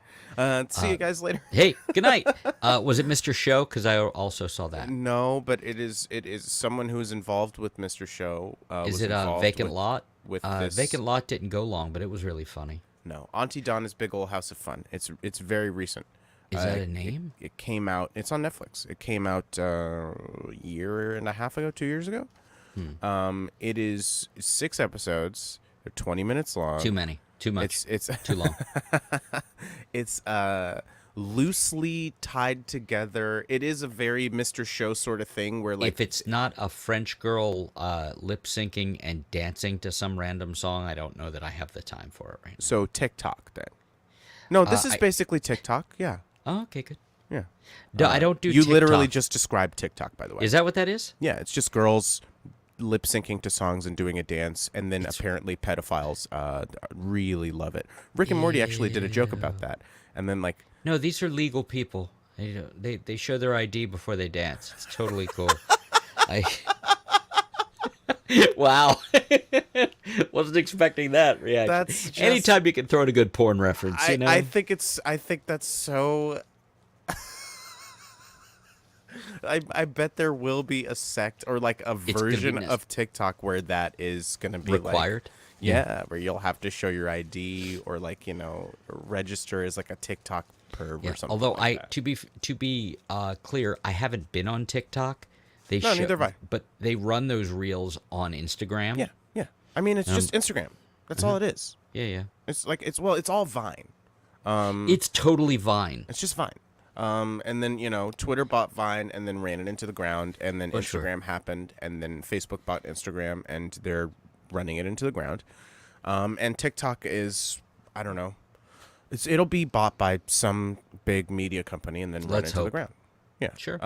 See you guys later. Hey, good night. Was it Mr. Show? Because I also saw that. No, but it is someone who is involved with Mr. Show. Is was it a involved Vacant with, Lot? With this? Vacant Lot didn't go long, but it was really funny. No, Auntie Donna's Big Ol' House of Fun. It's very recent. Is that a name? It came out. It's on Netflix. It came out a year and a half ago, 2 years ago. It is 6 episodes. They're 20 minutes long. Too many. Too much. It's too long. It's loosely tied together. It is a very Mr. Show sort of thing where, like, If it's not a French girl lip syncing and dancing to some random song, I don't know that I have the time for it right now. so TikTok then. No, this is I- basically TikTok. Yeah. Oh, okay, good. Yeah. I don't do You literally TikTok. just described TikTok, by the way. Is that what that is? Yeah, it's just girls lip syncing to songs and doing a dance, and then apparently pedophiles really love it. Rick and Morty actually did a joke about that, and then like, No, these are legal people. They show their ID before they dance. It's totally cool. Wow. Wasn't expecting that reaction. That's just- Anytime you can throw in a good porn reference, you know? I think that's so. I bet there will be a sect or like a gonna be version nes- of TikTok where that is gonna be Required? Like, yeah, where you'll have to show your ID or like register as like a TikTok perv Yeah, or something. although like that. to be clear, I haven't been on TikTok. They No, neither have I. But they run those reels on Instagram. yeah. I mean, it's just Instagram. That's all it is. Yeah. It's like it's all Vine. It's totally Vine. It's just Vine. And then Twitter bought Vine and then ran it into the ground, and then Sure. Instagram happened, and then Facebook bought Instagram, and they're running it into the ground. And TikTok is, I don't know, it'll be bought by some big media company and then run Let's into the hope. ground. Yeah. Sure.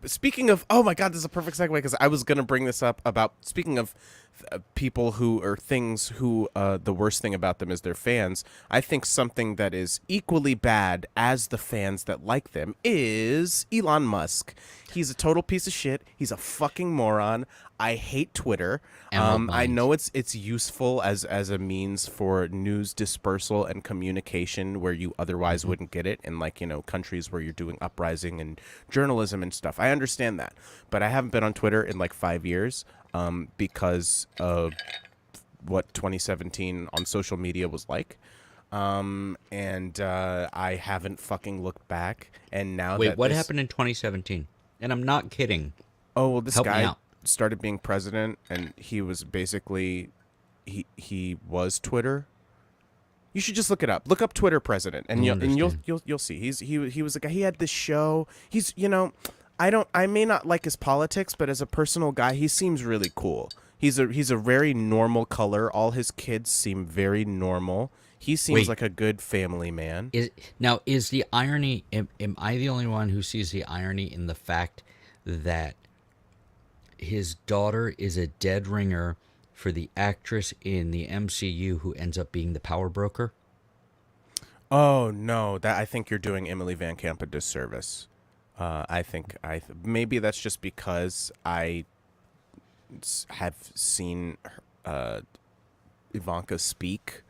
Speaking of, oh my God, this is a perfect segue because I was gonna bring this up about speaking of people who or things who the worst thing about them is their fans. I think something that is equally bad as the fans that like them is Elon Musk. He's a total piece of shit. He's a fucking moron. I hate Twitter. Emerald I Mind. know it's useful as a means for news dispersal and communication where you otherwise wouldn't get it in, like, countries where you're doing uprising and journalism and stuff. I understand that, but I haven't been on Twitter in like 5 years because of what 2017 on social media was like. And I haven't fucking looked back. And now Wait, that what happened in 2017? And I'm not kidding. Oh, well, this Help me guy out. started being president, and he was basically he was Twitter. You should just look it up. Look up Twitter president, and I you'll understand. you'll see. He was a guy. He had this show. I may not like his politics, but as a personal guy, he seems really cool. He's a very normal color. All his kids seem very normal. He seems Wait. like a good family man. Is the irony? Am I the only one who sees the irony in the fact that his daughter is a dead ringer for the actress in the MCU who ends up being the power broker? Oh no, that I think you're doing Emily Van Camp a disservice. Maybe that's just because I have seen Ivanka speak.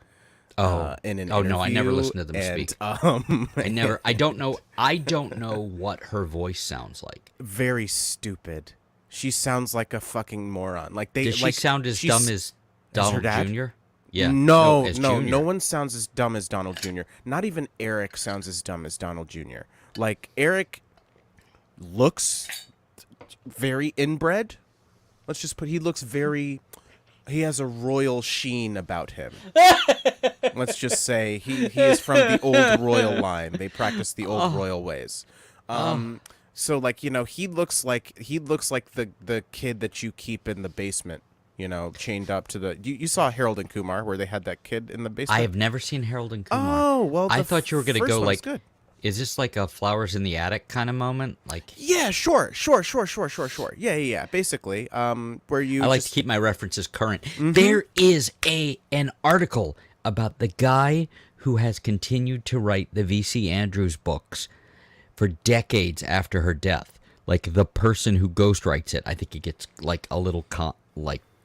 In an no, I never interview, listened to them and, speak. I never. I don't know. I don't know what her voice sounds like. very stupid. She sounds like a fucking moron. Like Does she sound as dumb as her Donald dad? Jr.? Yeah. No, as no, Junior. no one sounds as dumb as Donald Jr. Not even Eric sounds as dumb as Donald Jr. Like, Eric looks very inbred. He looks very, he has a royal sheen about him. Let's just say he is from the old royal line. They practice the old royal ways. So, like, he looks like the kid that you keep in the basement, chained up to the. You saw Harold and Kumar where they had that kid in the basement. I have never seen Harold and Kumar. Oh well, I the thought you were gonna first go one's like, good. is this like a Flowers in the Attic kind of moment? Like, Yeah, sure. Yeah. Basically, where you. I like just, to keep my references current. There is an article about the guy who has continued to write the V.C. Andrews books for decades after her death. Like, the person who ghostwrites it, I think he gets like a little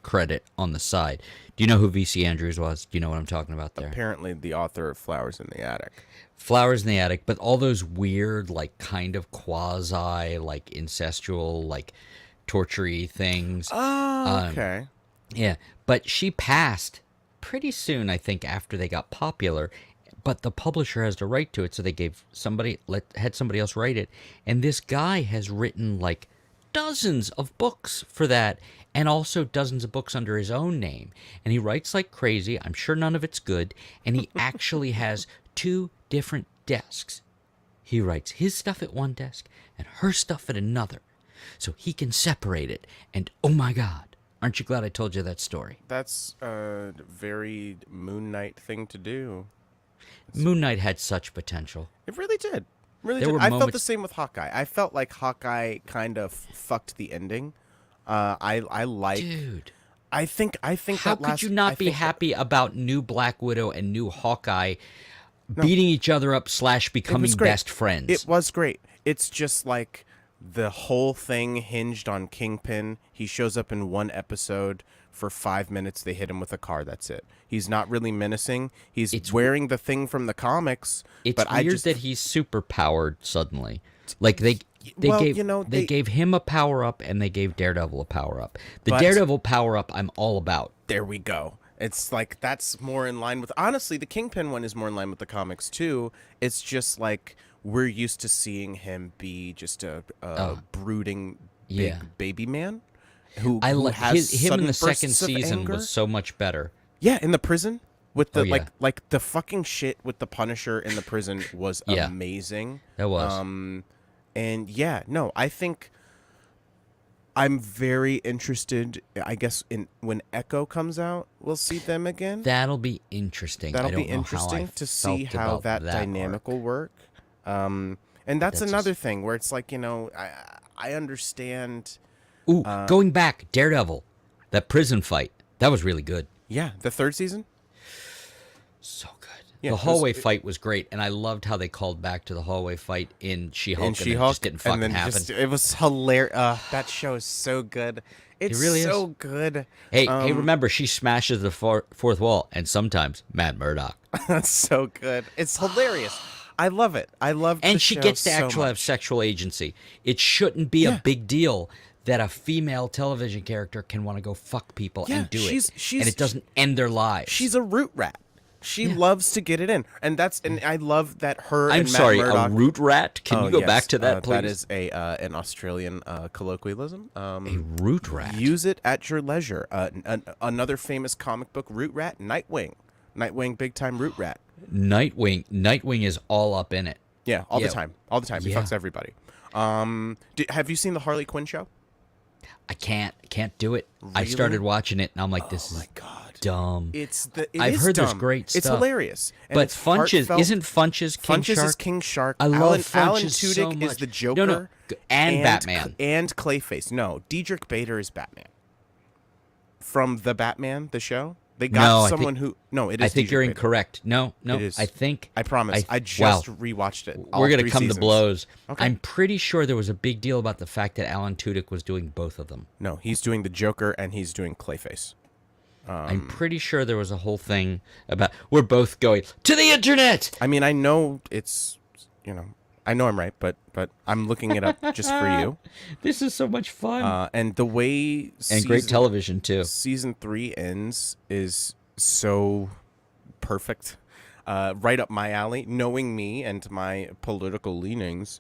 credit on the side. Do you know who V.C. Andrews was? Do you know what I'm talking about there? apparently the author of Flowers in the Attic. Flowers in the Attic, but all those weird, like, kind of quasi, like, incestual, like, torture-y things. Oh, okay. Yeah, but she passed pretty soon, I think, after they got popular. But the publisher has the right to it, so they had somebody else write it. And this guy has written like dozens of books for that, and also dozens of books under his own name. And he writes like crazy. I'm sure none of it's good. And he actually has 2 different desks. He writes his stuff at one desk and her stuff at another, so he can separate it. And oh my God, aren't you glad I told you that story? That's a very Moon Knight thing to do. Moon Knight had such potential. It really did. Really There did. were I felt the moments- same with Hawkeye. I felt like Hawkeye kind of fucked the ending. I like. Dude. I think How that could last. you not I be think happy about new Black Widow and new Hawkeye beating each other up / becoming great. best friends? It was great. It's just like the whole thing hinged on Kingpin. He shows up in one episode for 5 minutes. They hit him with a car. That's it. He's not really menacing. He's wearing the thing from the comics. It's but weird I just that he's super powered suddenly. Like they Well, gave they gave him a power up and they gave Daredevil a power up. The But- Daredevil power up I'm all about. there we go. It's like that's more in line with honestly the Kingpin one is more in line with the comics too. It's just like we're used to seeing him be just a brooding big Yeah. baby man who I who like has him in the sudden second bursts of season anger. was so much better. Yeah, in the prison with the Oh, yeah. like the fucking shit with the Punisher in the prison was Yeah. amazing. That was. And yeah, no, I think I'm very interested. I guess in when Echo comes out, we'll see them again. That'll be interesting. I That'll don't be know how I interesting to see felt how about that dynamic arc. will work. And that's That's another thing where it's like I understand. Ooh, going back, Daredevil, that prison fight, that was really good. Yeah, the 3rd season. So good. Yeah, The it was hallway fight was great, and I loved how they called back to the hallway fight in She-Hulk, in and it She-Hulk, just didn't and fucking then happen. just it was hilarious. That show is so good. It It's really is. so good. Hey, remember, she smashes the fourth wall, and sometimes Matt Murdock. That's so good. It's hilarious. I love it. I love the And she show gets to so actually have much. sexual agency. It shouldn't be a Yeah. big deal that a female television character can want to go fuck people Yeah, and do it. she's And it doesn't end their lives. she's a root rat. She Yeah. loves to get it in, and I love that her I'm and Matt sorry, Murdock. a root rat? Can Oh, you go yes, back to that, please? that is an Australian colloquialism. A root rat. Use it at your leisure. Another famous comic book root rat, Nightwing. Nightwing, big time root rat. Nightwing is all up in it. Yeah, all Yeah. the time. All the time. He Yeah. fucks everybody. Have you seen the Harley Quinn show? I can't do it. I started watching it, and I'm like, this Oh is my god. dumb. I've heard there's great It's stuff. hilarious. And But it's Funches, heartfelt. isn't Funches King Funches Shark? is King Shark. I love Alan Funches so Tudyk is much. the Joker. No, and Batman. And Clayface. No, Diedrich Bader is Batman. From the Batman, the show? They got No, I someone think- who... No, it is I think Diedrich you're Bader. incorrect. No, It is. I think... I promise. I wow. just rewatched it. All We're going to 3 come seasons. to blows. Okay. I'm pretty sure there was a big deal about the fact that Alan Tudyk was doing both of them. No, he's doing the Joker and he's doing Clayface. I'm pretty sure there was a whole thing about we're both going to the internet. I mean, I know it's... I know I'm right, but I'm looking it up just for you. This is so much fun. And the way and great television, too. season 3 ends is so perfect, right up my alley. Knowing me and my political leanings,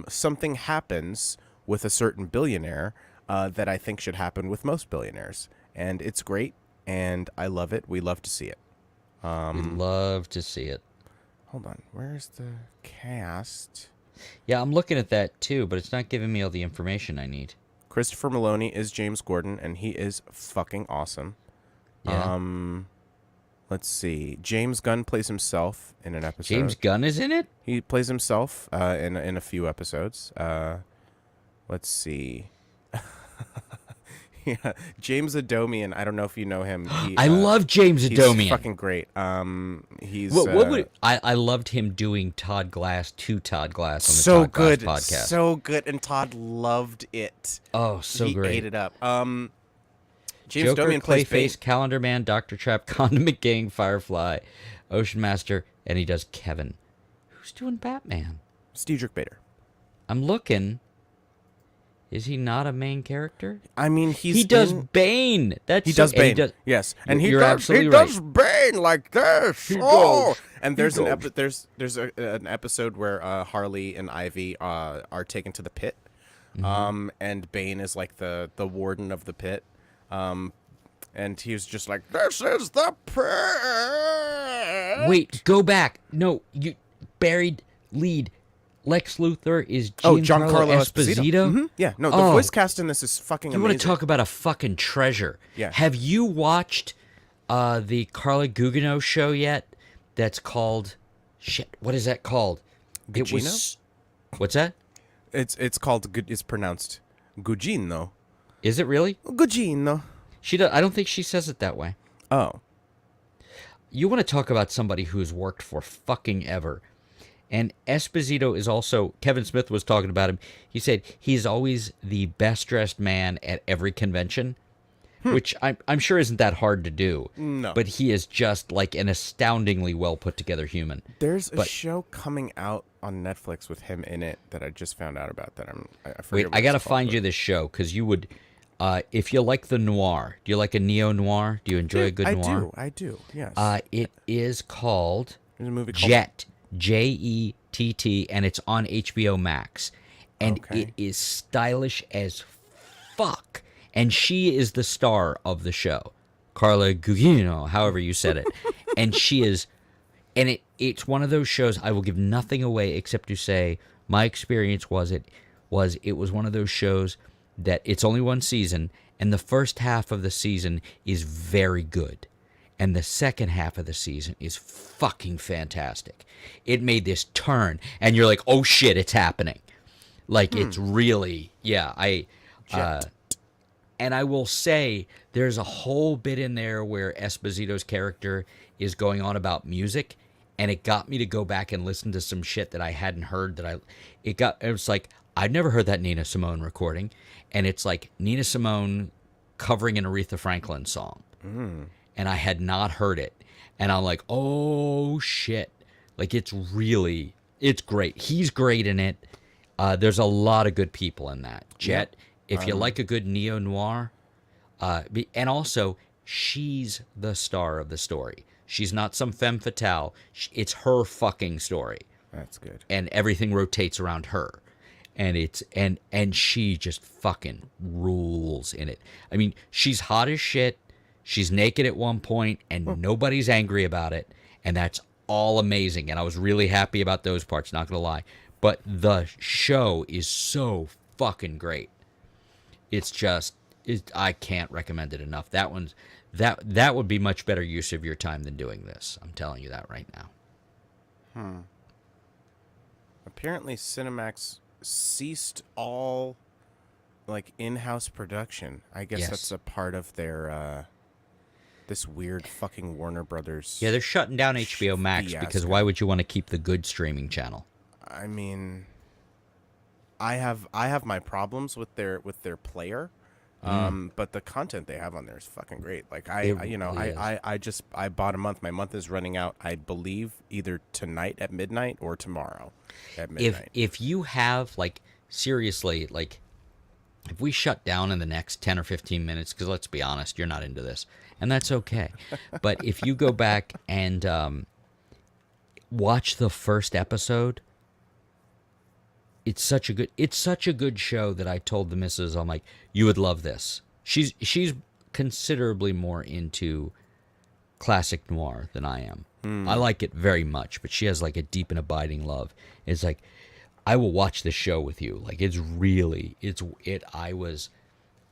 something happens with a certain billionaire that I think should happen with most billionaires, and it's great, and I love it. We love to see it. We'd love to see it. Hold on, where's the cast? Yeah, I'm looking at that, too, but it's not giving me all the information I need. Christopher Maloney is James Gordon, and he is fucking awesome. Yeah. Let's see. James Gunn plays himself in an episode. James Gunn is in it? He plays himself in a few episodes. Let's see. Yeah, James Adomian. I don't know if you know him. I love James He's Adomian. fucking great. He's I loved him doing Todd Glass on the so Todd good, Glass podcast. so good, and Todd loved it. Oh, so he great. ate it up. James Joker, Adomian plays Bane. Clayface, Calendar Man, Dr. Trap, Condiment Gang, Firefly, Ocean Master, and he does Kevin. Who's doing Batman? Diedrich Bader. I'm looking. Is he not a main character? I mean, He does Bane. That's He so- does and he Bane. Yes, and You're absolutely does Bane like this. does. And He there's does. there's an episode where Harley and Ivy are taken to the pit, Mm-hmm. and Bane is like the warden of the pit, and he was just like, "This is the pit." Wait, go back. No, you buried lead. Lex Luthor is Giancarlo Esposito. Mhm. Yeah, no, the Oh. voice cast in this is fucking You amazing. want to talk about a fucking treasure? Yeah. Have you watched the Carla Gugino show yet? That's called shit. What is that called? It was. What's that? It's called good. It's pronounced Gugino. Is it really? Gugino. She does. I don't think she says it that way. Oh. You want to talk about somebody who's worked for fucking ever. And Esposito is also, Kevin Smith was talking about him. He said he's always the best dressed man at every convention, which I'm sure isn't that hard to do. No. But he is just like an astoundingly well put together human. There's a show coming out on Netflix with him in it that I just found out about that I forget Wait, what I got to it's called, find but- you this show because you would, if you like the noir, do you like a neo-noir? Do you enjoy a good noir? I do, yes. It is called There's a movie called... Jet, Jett, and it's on HBO Max. And Okay. it is stylish as fuck. And she is the star of the show. Carla Gugino, however you said it. And she is, and it's one of those shows I will give nothing away except to say my experience was it was one of those shows that it's only one season, and the first half of the season is very good. And the second half of the season is fucking fantastic. It made this turn, and you're like, oh shit, it's happening. Like, it's really, and I will say, there's a whole bit in there where Esposito's character is going on about music, and it got me to go back and listen to some shit that I hadn't heard. It was like I'd never heard that Nina Simone recording, and it's like Nina Simone covering an Aretha Franklin song, and I had not heard it, and I'm like, oh shit, like it's great. He's great in it. There's a lot of good people in that. Jet, if you like a good neo noir, and also she's the star of the story. She's not some femme fatale. It's her fucking story, That's good. and everything rotates around her, and and she just fucking rules in it. I mean, she's hot as shit. She's naked at one point, and nobody's angry about it, and that's all amazing. And I was really happy about those parts. Not gonna lie, but the show is so fucking great. It's just, I can't recommend it enough. That would be much better use of your time than doing this. I'm telling you that right now. Apparently, Cinemax ceased all like in-house production. I guess Yes. that's a part of their this weird fucking Warner Brothers. Yeah, they're shutting down HBO Max because fiasco. why would you want to keep the good streaming channel? I mean, I have my problems with their player. But the content they have on there is fucking great. Like I bought a month. My month is running out, I believe, either tonight at midnight or tomorrow at midnight. If you have, like, seriously, like, if we shut down in the next 10 or 15 minutes, because let's be honest, you're not into this, and that's okay. But if you go back and watch the first episode, it's such a good show that I told the missus, I'm like, you would love this. She's considerably more into classic noir than I am. I like it very much, but she has like a deep and abiding love. It's like, I will watch this show with you. Like,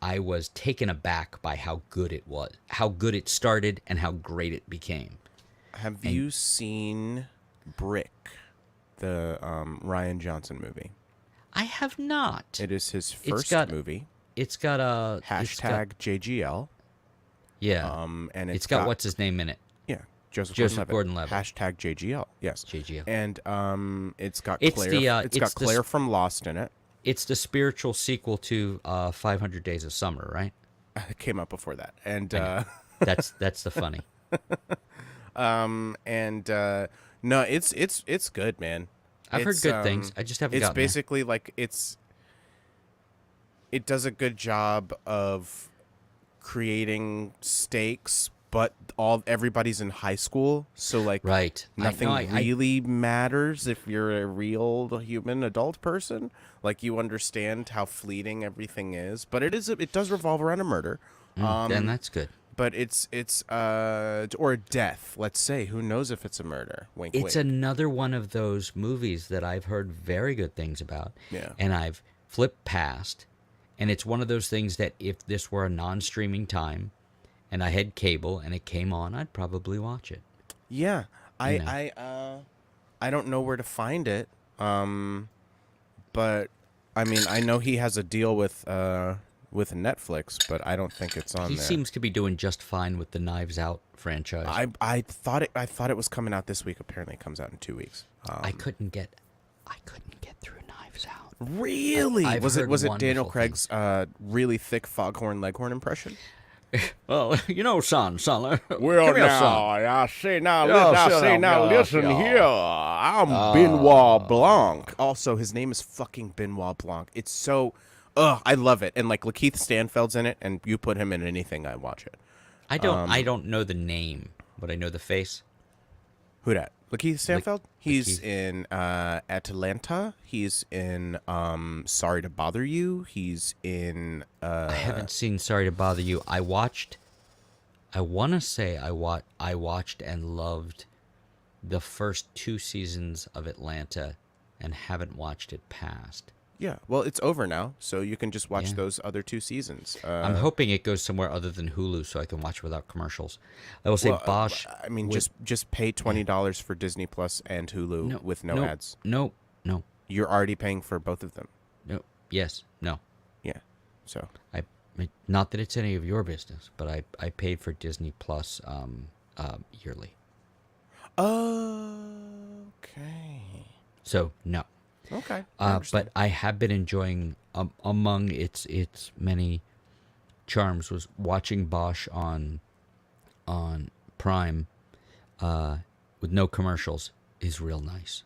I was taken aback by how good it was, how good it started, and how great it became. Have you seen Brick, the Ryan Johnson movie? I have not. It is his first movie. It's got a Hashtag JGL. Yeah. And it's got what's his name in it. Yeah, Joseph Gordon-Levitt. Hashtag JGL. Yes. JGL. And it's got It's Claire. the, Got Claire from Lost in it. It's the spiritual sequel to 500 Days of Summer, right? It came up before that, and That's the funny. no, it's good, man. I've heard good things. I just haven't It's gotten there. basically like it does a good job of creating stakes, but everybody's in high school, so like Right. nothing really matters if you're a real human adult person. Like, you understand how fleeting everything is, but it does revolve around a murder. Then that's good. But it's or a death. Let's say, who knows if it's a murder? Wink, It's wink. another one of those movies that I've heard very good things about. Yeah. And I've flipped past. And it's one of those things that if this were a non-streaming time and I had cable and it came on, I'd probably watch it. Yeah, You know. I don't know where to find it. But I mean, I know he has a deal with Netflix, but I don't think it's on He there. seems to be doing just fine with the Knives Out franchise. I thought it was coming out this week. Apparently, it comes out in 2 weeks. I couldn't get through Knives Out. Really? I've Was heard it Daniel wonderful Craig's really thick Foghorn Leghorn impression? Well, son. Well, come here, now, son. I say now, Yeah, listen yeah. here. I'm Benoit Blanc. Also, his name is fucking Benoit Blanc. It's so, I love it. And like Lakeith Stanfield's in it, and you put him in anything, I watch it. I don't know the name, but I know the face. Who dat? Lakeith Stanfield? He's Lakeith. in Atlanta. He's in Sorry to Bother You. He's in I haven't seen Sorry to Bother You. I watched and loved the first 2 seasons of Atlanta and haven't watched it past. yeah. Well, it's over now, so you can just watch Yeah. those other 2 seasons. I'm hoping it goes somewhere other than Hulu so I can watch without commercials. I will say Bosch. I mean, just pay $20 for Disney Plus and Hulu with no ads. No. You're already paying for both of them. No. Yes. No. Yeah. So Not that it's any of your business, but I paid for Disney Plus yearly. Okay. So no. Okay. I understand. But I have been enjoying, among its many charms, was watching Bosch on Prime, with no commercials is real nice.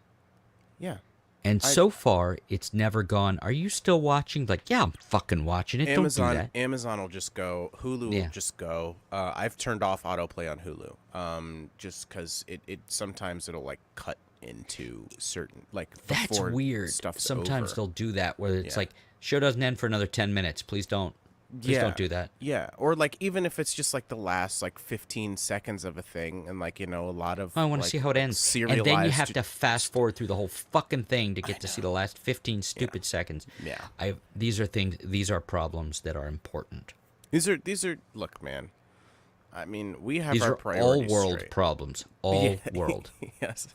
Yeah. And I so far, it's never gone, "Are you still watching?" Like, yeah, I'm fucking watching it. Don't do that. Amazon will just go. Hulu will Yeah. just go. I've turned off autoplay on Hulu. Just because it sometimes it'll like cut into certain like That's before weird. stuff's Sometimes over. they'll do that where it's Yeah. like, show doesn't end for another 10 minutes. Please don't. Please Yeah. don't do that. Yeah. Or like even if it's just like the last like 15 seconds of a thing and like, a lot of Oh, I want to like see how it ends. And then you have serialized to fast forward through the whole fucking thing to get to see the last 15 stupid seconds. Yeah. These are problems that are important. These are look, man. I mean, we have These our are all priorities world straight. problems. All Yeah. world. Yes.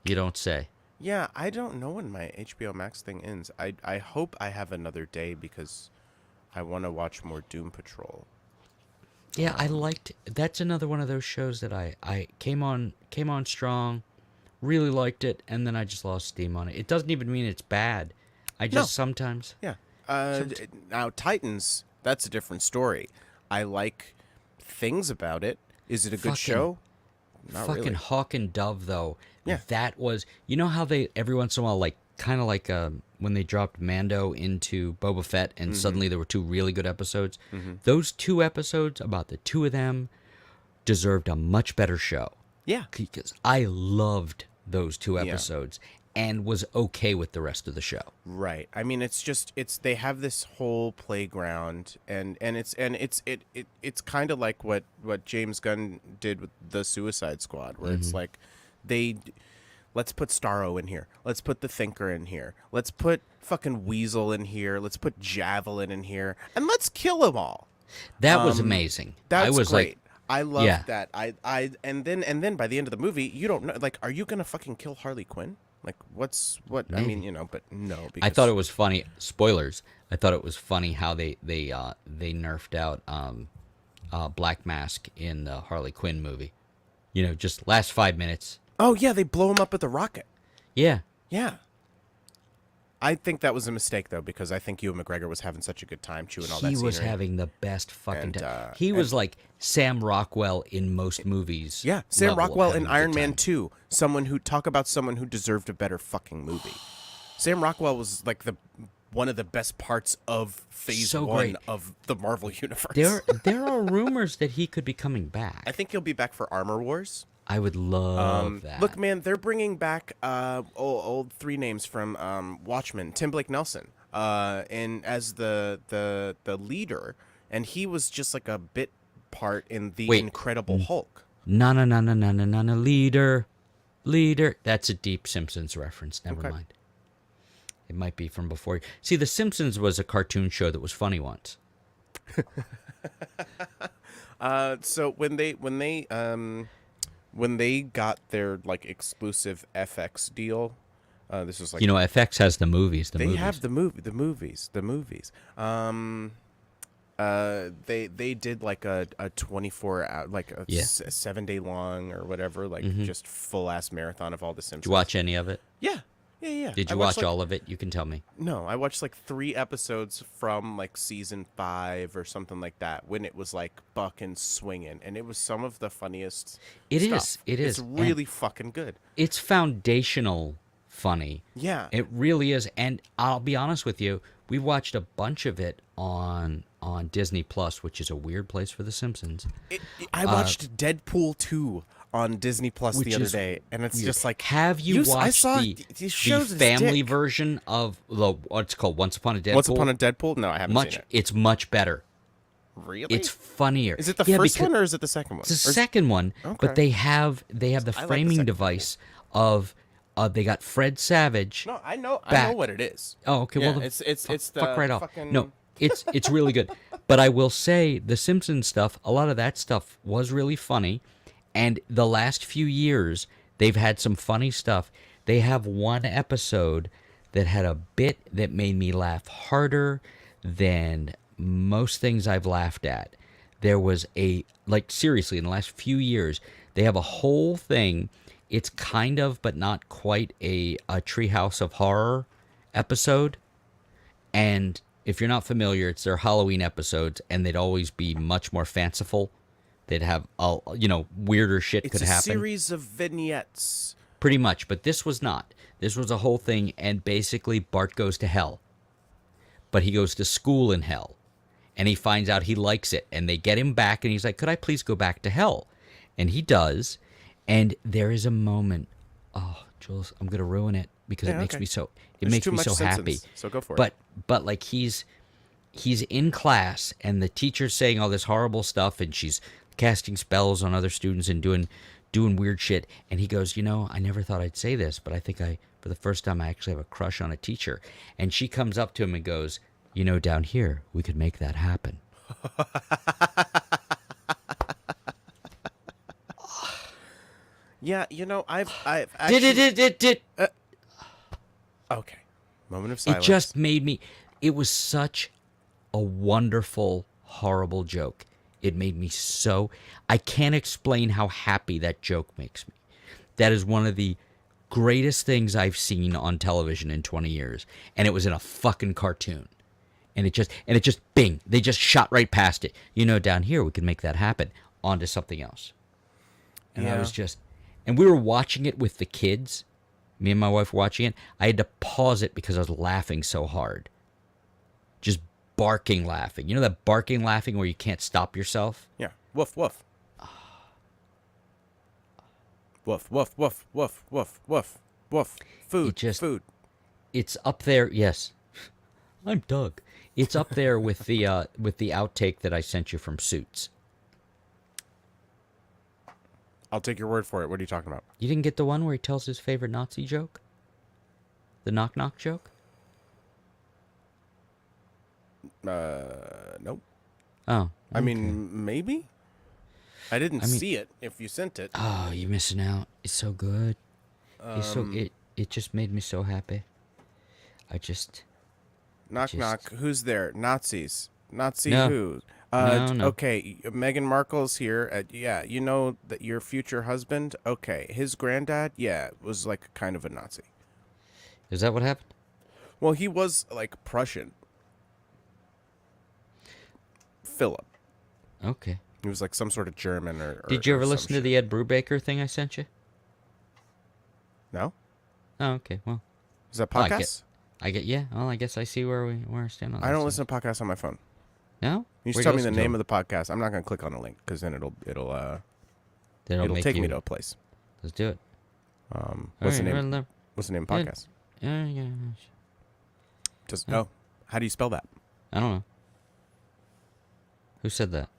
You don't say. Yeah, I don't know when my HBO Max thing ends. I hope I have another day because I want to watch more Doom Patrol. Yeah, I liked. That's another one of those shows that I came on strong, really liked it, and then I just lost steam on it. It doesn't even mean it's bad. I No. just sometimes. Yeah. Somet- Now Titans, that's a different story. I like things about it. Is it a good Fucking- show? Not Fucking really. Hawk and Dove though. Yeah. That was, you know how they every once in a while, like kind of like when they dropped Mando into Boba Fett and suddenly there were two really good episodes. Those two episodes about the two of them deserved a much better show Yeah. because I loved those two episodes and was okay with the rest of the show. Right. I mean, it's they have this whole playground, and it's kind of like what James Gunn did with the Suicide Squad, where it's like let's put Starro in here, let's put the Thinker in here, let's put fucking Weasel in here, let's put Javelin in here, and let's kill them all. That was amazing. That's I was great. like, I love yeah. that. And then by the end of the movie, you don't know. Like, are you gonna fucking kill Harley Quinn? Like, what? I mean, but no. Because I thought it was funny. Spoilers. I thought it was funny how they nerfed out Black Mask in the Harley Quinn movie. Just last 5 minutes. Oh yeah, they blow him up with a rocket. Yeah. Yeah. I think that was a mistake though, because I think Ewan McGregor was having such a good time chewing all that He scenery. was having the best fucking And, time. He was like Sam Rockwell in most movies. Yeah, Sam level of Rockwell having in a good Iron Man time. 2. Talk about someone who deserved a better fucking movie. Sam Rockwell was like one of the best parts of Phase So 1 great. of the Marvel universe. There are rumors that he could be coming back. I think he'll be back for Armor Wars. I would love that. Look, man, they're bringing back old three names from Watchmen. Tim Blake Nelson, and as the leader, and he was just like a bit part in the Wait. Incredible Hulk. Na na na na na na na na leader. That's a deep Simpsons reference. Never Okay. mind. It might be from before. See, The Simpsons was a cartoon show that was funny once. So when they got their like exclusive FX deal, this was like FX has the movies. The they movies. have the movies. They did like a 24 hour, like a Yeah. 7 day long or whatever, like just full ass marathon of all the Simpsons. Did you watch any of it? Yeah. Did I you watched, watch like, all of it? You can tell me. No, I watched like 3 episodes from like season 5 or something like that when it was like bucking swinging, and it was some of the funniest. It stuff. is. It is. It's really fucking good. It's foundational funny. Yeah. It really is. And I'll be honest with you, we watched a bunch of it on Disney Plus, which is a weird place for The Simpsons. I watched Deadpool 2 on Disney Plus Which the other is day, and it's weird. just like, Have you I watched saw the these shows family version of what's called Once Upon a Deadpool? Once Upon a Deadpool? No, I haven't seen it. It's much better. Really? It's funnier. Is it the Yeah, first because- one or is it the second one? It's the Or- second one, Okay. but they have the I like the framing second device of they got Fred Savage. No, I know back. what it is. Oh, okay. Yeah, Well, it's the fuck right off. fucking- No, it's really good. But I will say the Simpsons stuff. A lot of that stuff was really funny, and the last few years they've had some funny stuff. They have one episode that had a bit that made me laugh harder than most things I've laughed at. There was seriously, in the last few years, they have a whole thing. It's kind of, but not quite a Treehouse of Horror episode. And if you're not familiar, it's their Halloween episodes, and they'd always be much more fanciful. They'd have, weirder shit It's could a happen. series of vignettes. Pretty much, but this was not. This was a whole thing, and basically Bart goes to hell. But he goes to school in hell. And he finds out he likes it, and they get him back, and he's like, could I please go back to hell? And he does, and there is a moment. Oh, Jules, I'm going to ruin it because it makes me so happy. So go for it. But like he's in class, and the teacher's saying all this horrible stuff, and she's casting spells on other students and doing weird shit, and he goes, I never thought I'd say this, but I think for the first time I actually have a crush on a teacher. And she comes up to him and goes, down here we could make that happen. Yeah, I've actually... Okay. Moment of silence. It just made me... It was such a wonderful, horrible joke. It made me so... I can't explain how happy that joke makes me. That is one of the greatest things I've seen on television in 20 years. And it was in a fucking cartoon. And it just bing. They just shot right past it. Down here we could make that happen. On to something else. And I was just... And we were watching it with the kids. Me and my wife were watching it. I had to pause it because I was laughing so hard. Just barking laughing. You know that barking laughing where you can't stop yourself? Yeah. Woof, woof. Woof, woof, woof, woof, woof, woof, woof. Food, food. It's up there. Yes. I'm Doug. It's up there with the outtake that I sent you from Suits. I'll take your word for it. What are you talking about? You didn't get the one where he tells his favorite Nazi joke? The knock-knock joke? Nope. Oh. Okay. I mean, maybe? I didn't see it if you sent it. Oh, you're missing out. It's so good. It just made me so happy. Knock, knock. Who's there? Nazis. Nazi No. who? No. Okay, Meghan Markle's here. Yeah, you know that your future husband? Okay, his granddad, was like kind of a Nazi. Is that what happened? Well, he was like Prussian. Philip. Okay. He was like some sort of German or Did you ever or some listen to shit. the Ed Brubaker thing I sent you? No? Oh, okay. Well, Is that Well, podcast? I guess I see where I stand on that. I don't listen to podcasts on my phone. No? You just tell me the name of the podcast. I'm not going to click on a link because then it'll take me to a place. Let's do it. What's the Alright, name? What's the name of the podcast? Yeah. How do you spell that? I don't know. Who said that?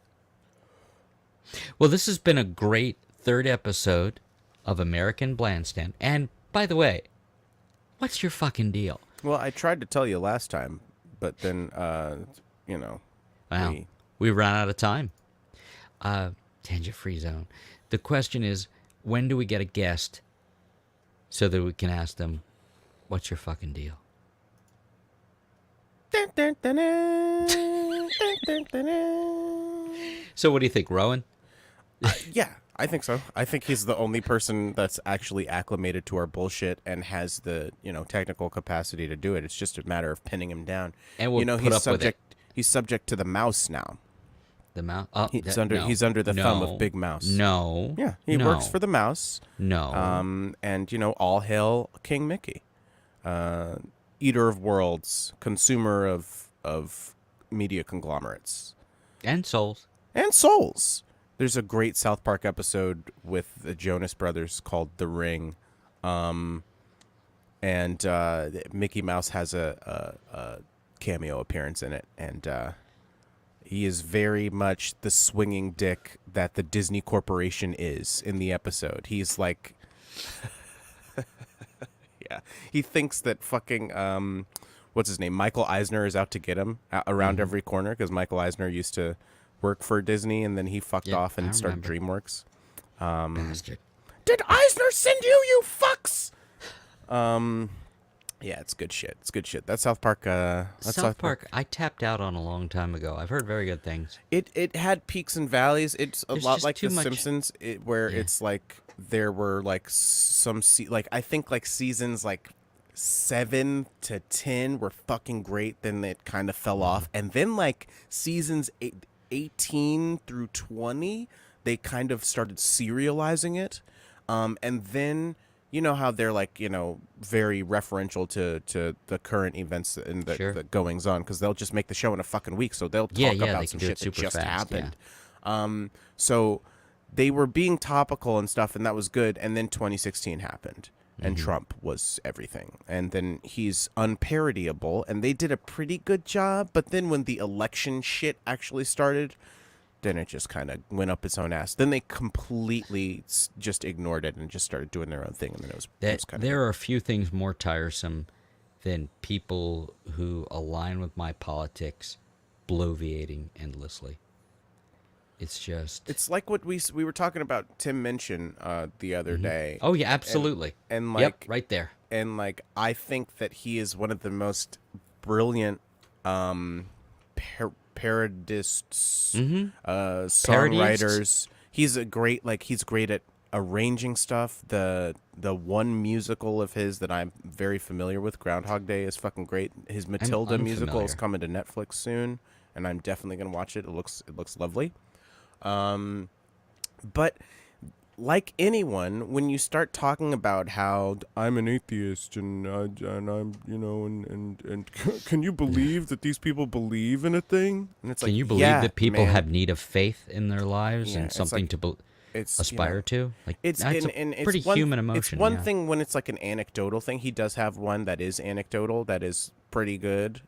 Well, this has been a great third episode of American Blandstand. And, by the way, what's your fucking deal? Well, I tried to tell you last time, but then, Wow. We ran out of time. Tangent free zone. The question is, when do we get a guest so that we can ask them, what's your fucking deal? So what do you think, Rowan? Yeah, I think so. I think he's the only person that's actually acclimated to our bullshit and has the, technical capacity to do it. It's just a matter of pinning him down. And we'll put he's up with it. He's subject to the mouse now. The mouse? Oh, He's under the thumb of Big Mouse. No. Yeah, he works for the mouse. No. And all hail King Mickey. Eater of worlds, consumer of media conglomerates. And souls. And souls. There's a great South Park episode with the Jonas Brothers called The Ring. And Mickey Mouse has a cameo appearance in it. And he is very much the swinging dick that the Disney Corporation is in the episode. He's like... yeah. He thinks that fucking... what's his name? Michael Eisner is out to get him around every corner because Michael Eisner used to work for Disney and then he fucked off and started DreamWorks. Bastard. Did Eisner send you, you fucks? Yeah, it's good shit. It's good shit. That's South Park. That's South South Park, Park. I tapped out on a long time ago. I've heard very good things. It had peaks and valleys. It's a There's lot just like too The much. Simpsons, where Yeah. it's like there were like like I think like seasons like 7 to 10 were fucking great. Then it kind of fell Hmm. off, and then like seasons 18 through 20, they kind of started serializing it, and then you know how they're like very referential to the current events and Sure. the goings on, because they'll just make the show in a fucking week, so they'll Yeah, talk yeah, about they some can do it shit that super just fast. Yeah. happened. So they were being topical and stuff, and that was good. And then 2016 happened, and Hmm. Trump was everything. And then he's unparodyable, and they did a pretty good job. But then when the election shit actually started, then it just kind of went up its own ass. Then they completely just ignored it and just started doing their own thing, and then it That was kind of good. there are a few things more tiresome than people who align with my politics bloviating endlessly. It's just. It's like what we were talking about Tim Minchin the other Hmm. day, Oh yeah, and absolutely. and Yep, like right there. I think that he is one of the most brilliant parodists, Hmm. Parodyists. songwriters. He's great at arranging stuff. The one musical of his that I'm very familiar with, Groundhog Day, is fucking great. His I'm Matilda musical is unfamiliar. coming to Netflix soon, and I'm definitely gonna watch it. It looks lovely. But like anyone, when you start talking about how I'm an atheist and I'm and can you believe that these people believe in a thing? And it's Can like, you believe yeah, that people man, have need of faith in their lives yeah. and It's something like to it's aspire to? Like it's that's a and pretty human it's emotion. one Yeah. thing when it's like an anecdotal thing. He does have one that is anecdotal that is pretty good.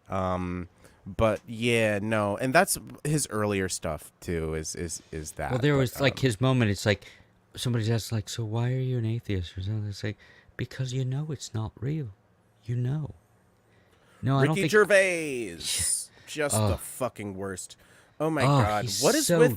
But yeah, no, and that's his earlier stuff too. Is Well, that? there But was like his moment. It's like somebody's asked, like, so why are you an atheist or something? It's like because you know it's not real. You know. No, I don't Ricky think. Gervais, just the Oh, fucking worst. Oh my oh, god, he's so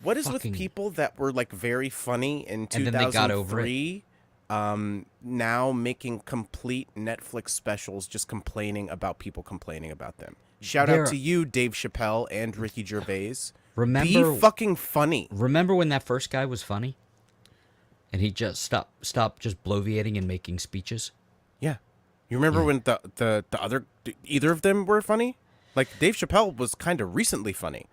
what is with fucking. people that were like very funny in And then they got over it. 2003, now making complete Netflix specials just complaining about people complaining about them. Shout out There. to you, Dave Chappelle and Ricky Gervais. Be Remember, fucking funny. remember when that first guy was funny, and he just stopped just bloviating and making speeches. Yeah. You remember Yeah. when the other either of them were funny? Like Dave Chappelle was kind of recently funny.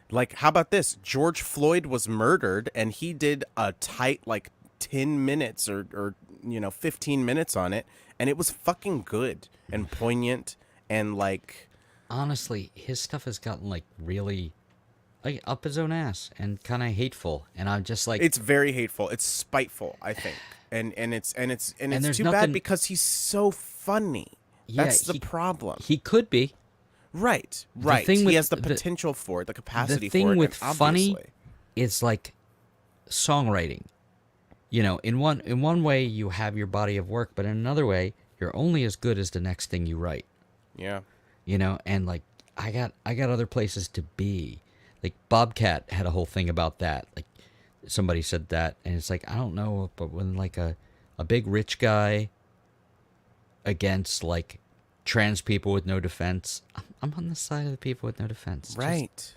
Like Yeah. how about this? George Floyd was murdered and he did a tight like 10 minutes or 15 minutes on it, and it was fucking good and poignant and like Honestly, his stuff has gotten like really like up his own ass and kind of hateful, and I'm just like, it's very hateful. It's spiteful, I think. And and it's there's too bad nothing. because he's so funny. Yeah, That's the problem. he could be. Right, The right. thing He with has the potential for it, the the capacity for thing it, with and funny obviously, is like songwriting. You know, in one way you have your body of work, but in another way you're only as good as the next thing you write. yeah, You know, and like I got other places to be. Like Bobcat had a whole thing about that. Like somebody said that, and it's like I don't know, but when like a big rich guy against like trans people with no defense, I'm on the side of the people with no defense. right.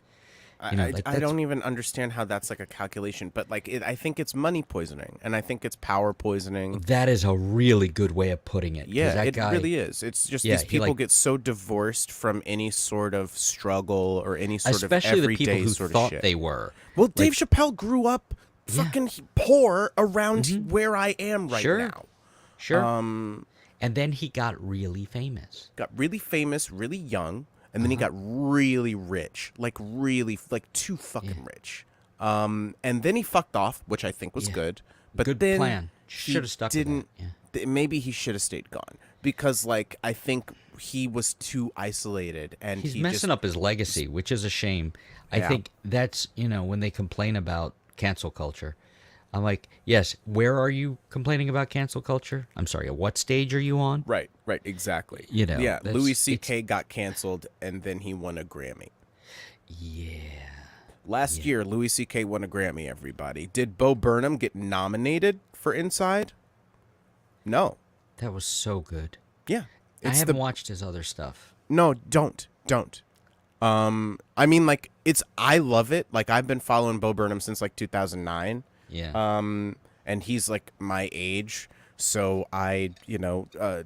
You know, like I that's don't even understand how that's like a calculation, but like I think it's money poisoning, and I think it's power poisoning. that is a really good way of putting it. 'Cause Yeah, that it guy, really is. It's just yeah, these he people like, get so divorced from any sort of struggle or any sort of especially the people everyday who sort of thought shit. they were. Well, Dave Like, Chappelle grew up yeah, fucking poor around where I am right sure, now. sure. And then he got really famous. Got really famous, really young, and then he got really rich, like really, like too fucking rich. And then he fucked off, which I think was Yeah. good. But Good then plan. he Should have stuck with didn't. that. Yeah. Maybe he should have stayed gone because, like, I think he was too isolated, and He's he messing just up his legacy, which is a shame. I Yeah. think that's, when they complain about cancel culture, I'm like, yes, where are you complaining about cancel culture? I'm sorry, at what stage are you on? right, exactly. You know, Yeah, that's- Louis it's- C.K. got canceled, and then he won a Grammy. Yeah. Last year, Louis C.K. won a Grammy. Everybody, did Bo Burnham get nominated for Inside? No. That was so good. Yeah, I it's haven't the watched his other stuff. no, don't. I mean, like I love it. Like I've been following Bo Burnham since like 2009. Yeah. And he's like my age, so I,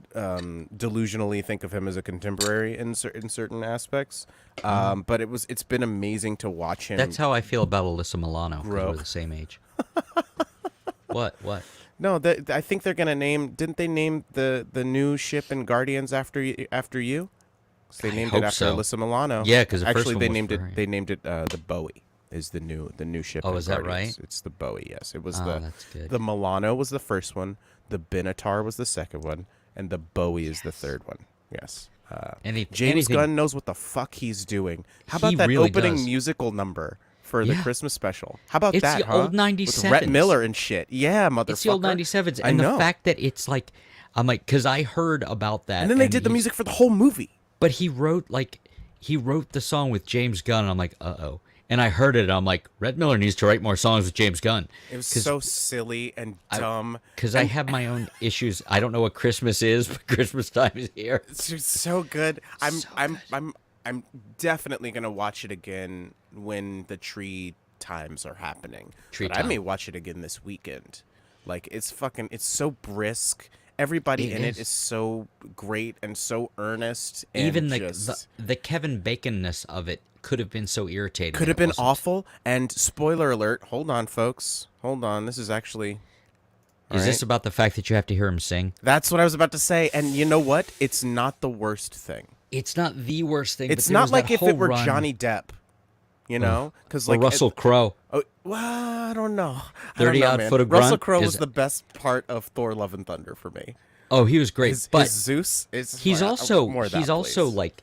delusionally think of him as a contemporary in certain aspects. But it's been amazing to watch him. That's how I feel about Alyssa Milano, because grow. we're the same age. What? No, I think they're gonna name. Didn't they name the new ship in Guardians after you? So they named it hope after so. Alyssa Milano. Yeah, 'cause the first actually one they was named for it. her. They named it the Bowie. Is the new ship? Oh, in is that Guardians. right? It's the Bowie. Yes, it was Oh, that's good. the Milano was the first one. The Benatar was the second one, and the Bowie is the third one. Yes. James anything- Gunn knows what the fuck he's doing. How about He that really opening does. musical number for the Yeah. Christmas special? How about It's that? the huh? old 97s. With Rhett Miller and shit. Yeah, motherfucker. It's the old 97s. I And know. the fact that it's like, I'm like, because I heard about that. And then they did the music for the whole movie. But he wrote the song with James Gunn. And I'm like, uh-oh. And I heard it, and I'm like, Rhett Miller needs to write more songs with James Gunn. It was so silly and dumb. Because I have my own issues. I don't know what Christmas is, but Christmas time is here. It's just so good. I'm definitely gonna watch it again when the tree times are happening. Tree but I may time. watch it again this weekend. Like it's so brisk. Everybody It in is. it is so great and so earnest. And Even just, the Kevin Baconness of it could have been so irritating. could have and it been wasn't. awful. And spoiler alert. Hold on, folks. Hold on. This is actually. Is this about the fact that you have to hear him sing? That's what I was about to say. And you know what? It's not the worst thing. It's not the worst thing. It's but there not was like that if whole it were run. Johnny Depp, you know, because Or like Russell Crowe. Oh, well, I don't know. 30-odd man. foot of Russell grunt Crowe is- was the best part of Thor: Love and Thunder for me. Oh, he was great. But His Zeus is. he's well, also more of that, he's also please. like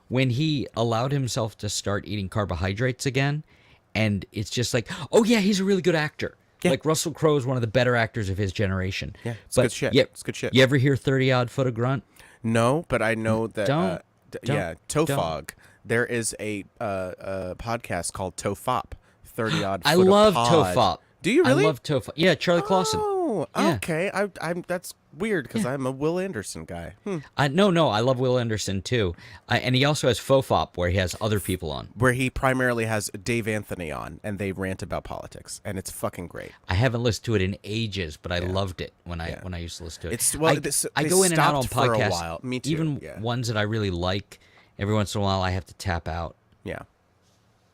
when he allowed himself to start eating carbohydrates again, and it's just like, oh yeah, he's a really good actor. Yeah. Like Russell Crowe is one of the better actors of his generation. Yeah, it's but good shit. Yeah, It's good shit. You ever hear 30-odd foot of grunt? No, but I know that. Don't- yeah, don't. Tofog. There is a podcast called Tofop. 30-odd. I foot of love pod. Tofop. Do you really? I love Tofop. Yeah, Charlie Clausen. Oh, Yeah. okay. I'm. That's weird because I'm a Will Anderson guy. No, I love Will Anderson too. And he also has Fofop, where he has other people on. Where he primarily has Dave Anthony on, and they rant about politics, and it's fucking great. I haven't listened to it in ages, but I loved it when I used to listen to it. It's- well, I they go in and out on stopped for a podcasts. while. Me too, Even yeah. ones that I really like. Every once in a while, I have to tap out. Yeah.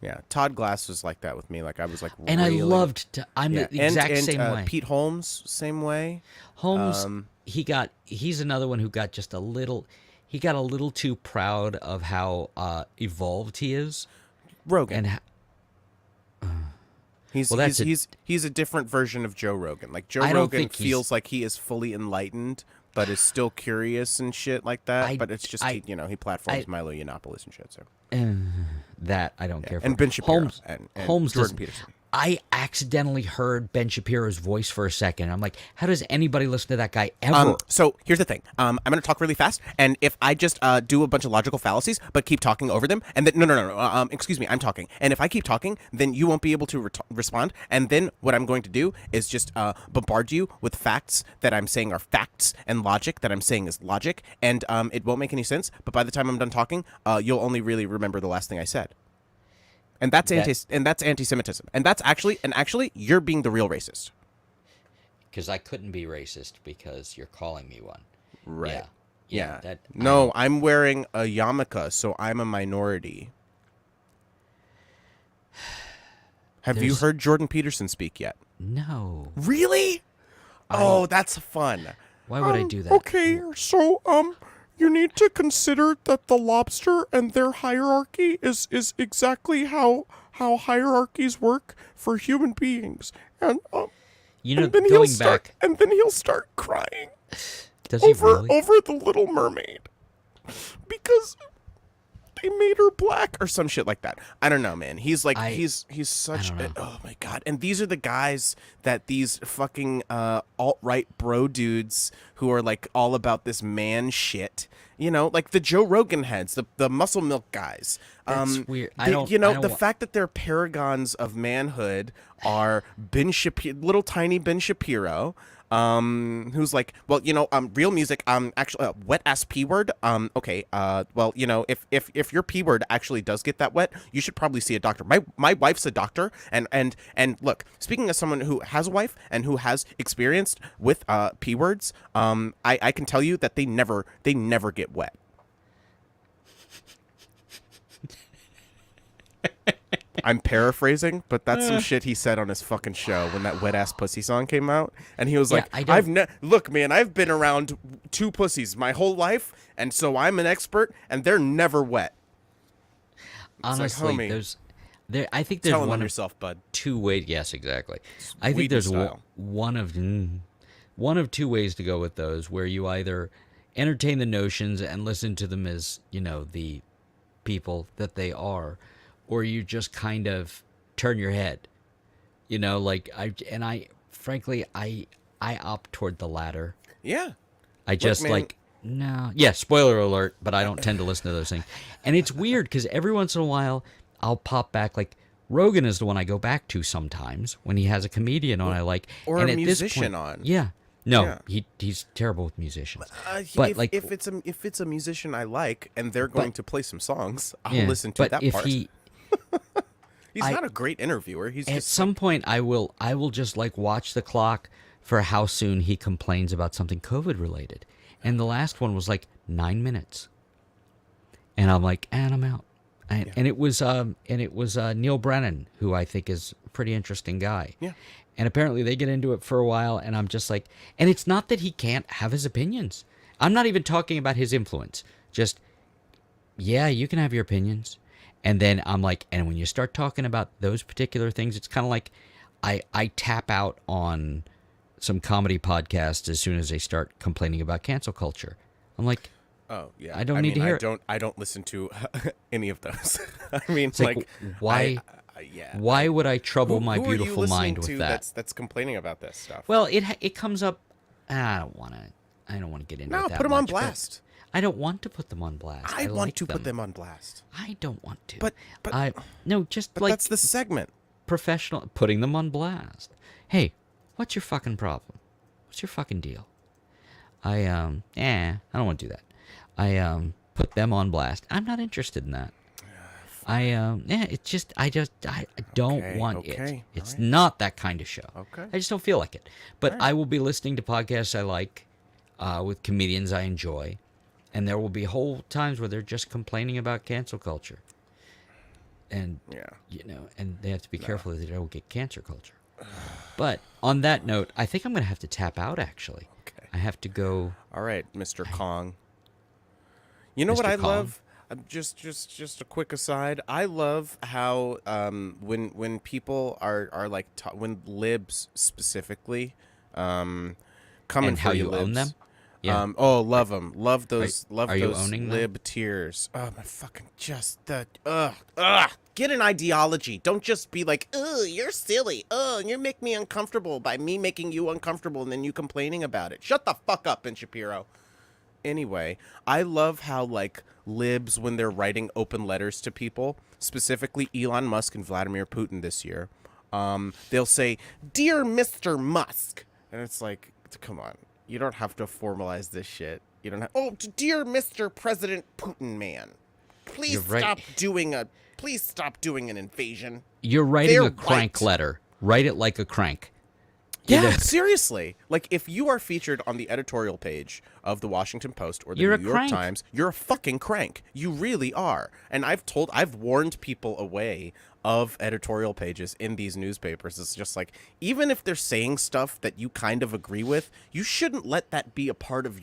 Yeah. Todd Glass was like that with me. Like I was like, And really, I loved. I'm yeah. the exact and, same way. Pete Holmes, same way. Holmes, he's another one who got just a little. He got a little too proud of how evolved he is, Rogan. and He's Well, that's he's a different version of Joe Rogan. Like Joe I don't Rogan think he's- feels like he is fully enlightened, but is still curious and shit like that. But it's just he platforms Milo Yiannopoulos and shit. So that I don't care for. and Ben Shapiro Holmes, and Holmes Jordan does- Peterson. I accidentally heard Ben Shapiro's voice for a second. I'm like, how does anybody listen to that guy ever? So here's the thing. I'm going to talk really fast, and if I just do a bunch of logical fallacies, but keep talking over them, and then no. Excuse me, I'm talking, and if I keep talking, then you won't be able to respond, and then what I'm going to do is just bombard you with facts that I'm saying are facts, and logic that I'm saying is logic, and it won't make any sense. But by the time I'm done talking, you'll only really remember the last thing I said. And that's anti-Semitism, and actually, you're being the real racist. Because I couldn't be racist because you're calling me one. Right. Yeah. Yeah. No, I'm wearing a yarmulke, so I'm a minority. Have you There's- heard Jordan Peterson speak yet? No. Really? Oh, that's fun. Why would I do that? Okay, so you need to consider that the lobster and their hierarchy is exactly how hierarchies work for human beings. And You know, and then going back, and then he'll start crying does he really? over the Little Mermaid because they made her black or some shit like that. I don't know, man. He's like he's such don't know. oh my god. And these are the guys that these fucking alt-right bro dudes who are like all about this man shit. You know, like the Joe Rogan heads, the muscle milk guys. That's weird. The fact that they're paragons of manhood are little tiny Ben Shapiro, who's like, well, real music, actually, wet ass P word. Okay, well, if your P word actually does get that wet, you should probably see a doctor. My wife's a doctor, and look, speaking as someone who has a wife and who has experienced with P words, I can tell you that they never get wet. I'm paraphrasing, but that's some shit he said on his fucking show when that wet ass pussy song came out, and he was like, "Look, man, I've been around two pussies my whole life, and so I'm an expert, and they're never wet." Honestly, like, homie, I think there's tell one on of yourself, bud. two ways. Yes, exactly. I think Whedon there's style. one of two ways to go with those, where you either entertain the notions and listen to them as the people that they are, or you just kind of turn your head. Like I frankly I opt toward the latter. Yeah. I just man, like no. Yeah, spoiler alert, but I don't tend to listen to those things. And it's weird cuz every once in a while I'll pop back, like Rogan is the one I go back to sometimes when he has a comedian on I like, or and a at this musician point, on. Yeah. No, Yeah. he's terrible with musicians. But if it's a musician I like and they're going to play some songs, I'll yeah, listen to but that if part. He's I- not a great interviewer. He's at just some point I will just like watch the clock for how soon he complains about something COVID related. And the last one was like 9 minutes. And I'm like, and I'm out. And it was Neil Brennan, who I think is a pretty interesting guy. Yeah. And apparently they get into it for a while, and I'm just like, and it's not that he can't have his opinions. I'm not even talking about his influence. Just, yeah, you can have your opinions. And then I'm like, and when you start talking about those particular things, it's kind of like I tap out on some comedy podcasts as soon as they start complaining about cancel culture. I'm like, oh yeah, I don't need to hear it. I don't listen to any of those. I mean, It's like, why? Yeah. Why would I trouble my Who are you beautiful listening mind with to that? That's complaining about this stuff. Well, it comes up. I don't want to get into No, it that put them on much, but blast. I don't want to put them on blast. I want like to put them on blast. I don't want to. But no, just but like that's the segment. professional putting them on blast. Hey, what's your fucking problem? What's your fucking deal? I don't want to do that. I put them on blast. I'm not interested in that. It's just I don't want it. Okay, It's all right. not that kind of show. Okay. I just don't feel like it. But I will be listening to podcasts I like, with comedians I enjoy, and there will be whole times where they're just complaining about cancel culture. And Yeah. and they have to be careful that they don't get cancer culture. But on that note, I think I'm going to have to tap out. Actually, Okay. I have to go. All right, Mr. Kong. You know what Mr. I Kong? love? Just a quick aside. I love how when people are like when libs specifically coming And for how you you libs. own them? Yeah. Love them. Love those. Are love you those owning them? lib tears. Oh my fucking just the Get an ideology. Don't just be like, you're silly. You make me uncomfortable by me making you uncomfortable and then you complaining about it. Shut the fuck up, Ben Shapiro. Anyway, I love how like libs, when they're writing open letters to people, specifically Elon Musk and Vladimir Putin this year, they'll say, "Dear Mr. Musk," and it's like, come on, you don't have to formalize this shit. You don't have. Oh, dear Mr. President Putin, man, please You're right. Please stop doing an invasion. You're writing They're a crank right. letter. Write it like a crank. Yeah, seriously. Like, if you are featured on the editorial page of the Washington Post or the You're a New York crank. Times, you're a fucking crank. You really are. And I've warned people away of editorial pages in these newspapers. It's just like, even if they're saying stuff that you kind of agree with, you shouldn't let that be a part of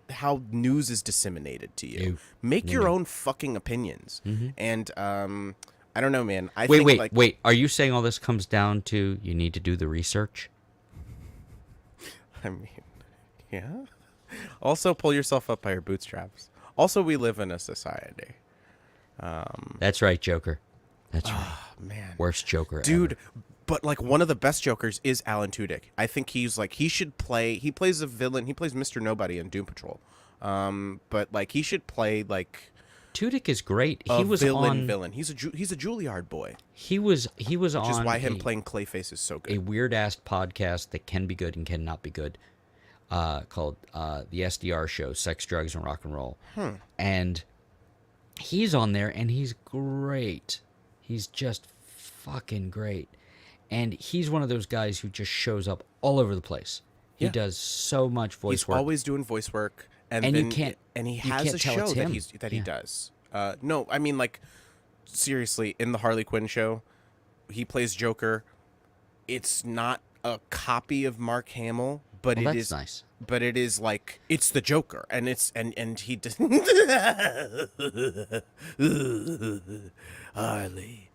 how news is disseminated to you. Make your own fucking opinions. And, I don't know, man. I think, like, Wait. Are you saying all this comes down to you need to do the research? I mean, yeah. Also, pull yourself up by your bootstraps. Also, we live in a society. That's right, Joker. That's right. Oh, man. Worst Joker Dude, ever. but like one of the best Jokers is Alan Tudyk. I think he plays a villain. He plays Mr. Nobody in Doom Patrol. But like he should play like Tudyk is great. A He was on. villain. He's a Juilliard boy. He was Which on. is why him playing Clayface is so a good. weird ass podcast that can be good and cannot be good, called the SDR Show, Sex, Drugs, and Rock and Roll. And he's on there, and he's great. He's just fucking great. And he's one of those guys who just shows up all over the place. He Yeah. does so much voice He's work. always doing voice work, and And you then can't- and he you has can't a tell show it's that him. he Yeah. does. No, I mean, like, seriously, in the Harley Quinn show, he plays Joker. It's not a copy of Mark Hamill, but Well, it that's is nice. But it is like it's the Joker, and it's and he does Harley.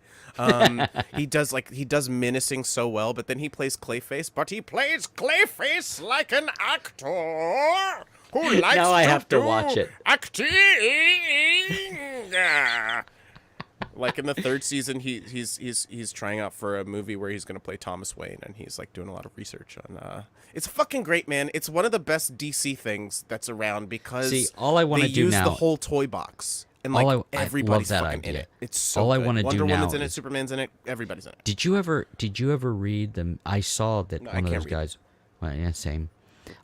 He does menacing so well, but then he plays Clayface. But he plays Clayface like an actor who likes Now I to have to do watch it. acting. Like in the third season, he's trying out for a movie where he's going to play Thomas Wayne, and he's like doing a lot of research on. It's fucking great, man. It's one of the best DC things that's around because See, all I wanna they do use now- the whole toy box, and All like I everybody's love that fucking in idea. it. It's so All I good. wanna do Wonder now Woman's in it, is- Superman's in it, everybody's in it. Did you ever read them? I saw that No, I one of can't those read. guys. Well, yeah, same.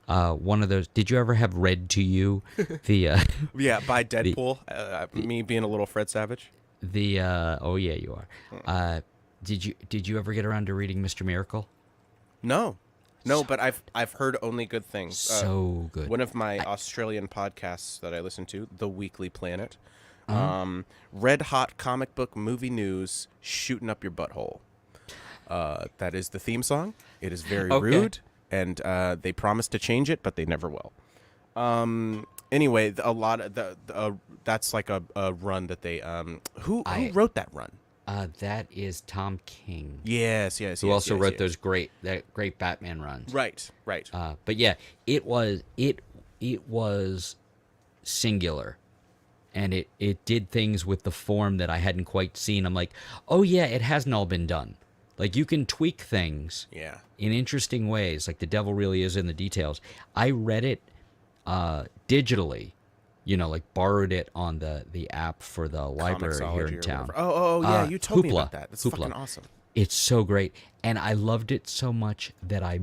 One of those. Did you ever have read to you the Yeah, by Deadpool. Me being a little Fred Savage. the? Oh yeah, you are. Did you ever get around to reading Mr. Miracle? No, but I've heard only good things. So good. One of my Australian podcasts that I listen to, The Weekly Planet, Uh-huh. red hot comic book movie news shooting up your butthole. That is the theme song. It is very Okay. rude, and they promise to change it, but they never will. Anyway, a lot of that's like a run that they who wrote that run? That is Tom King, Yes. who also wrote those great Batman runs. Right. But yeah, it was singular, and it did things with the form that I hadn't quite seen. I'm like, oh yeah, it hasn't all been done. Like you can tweak things Yeah. in interesting ways. Like the devil really is in the details. I read it digitally, like borrowed it on the app for the library here Comixology in or town. whatever. Oh, yeah, you told me Hoopla. about that. That's Hoopla. fucking awesome. It's so great, and I loved it so much that I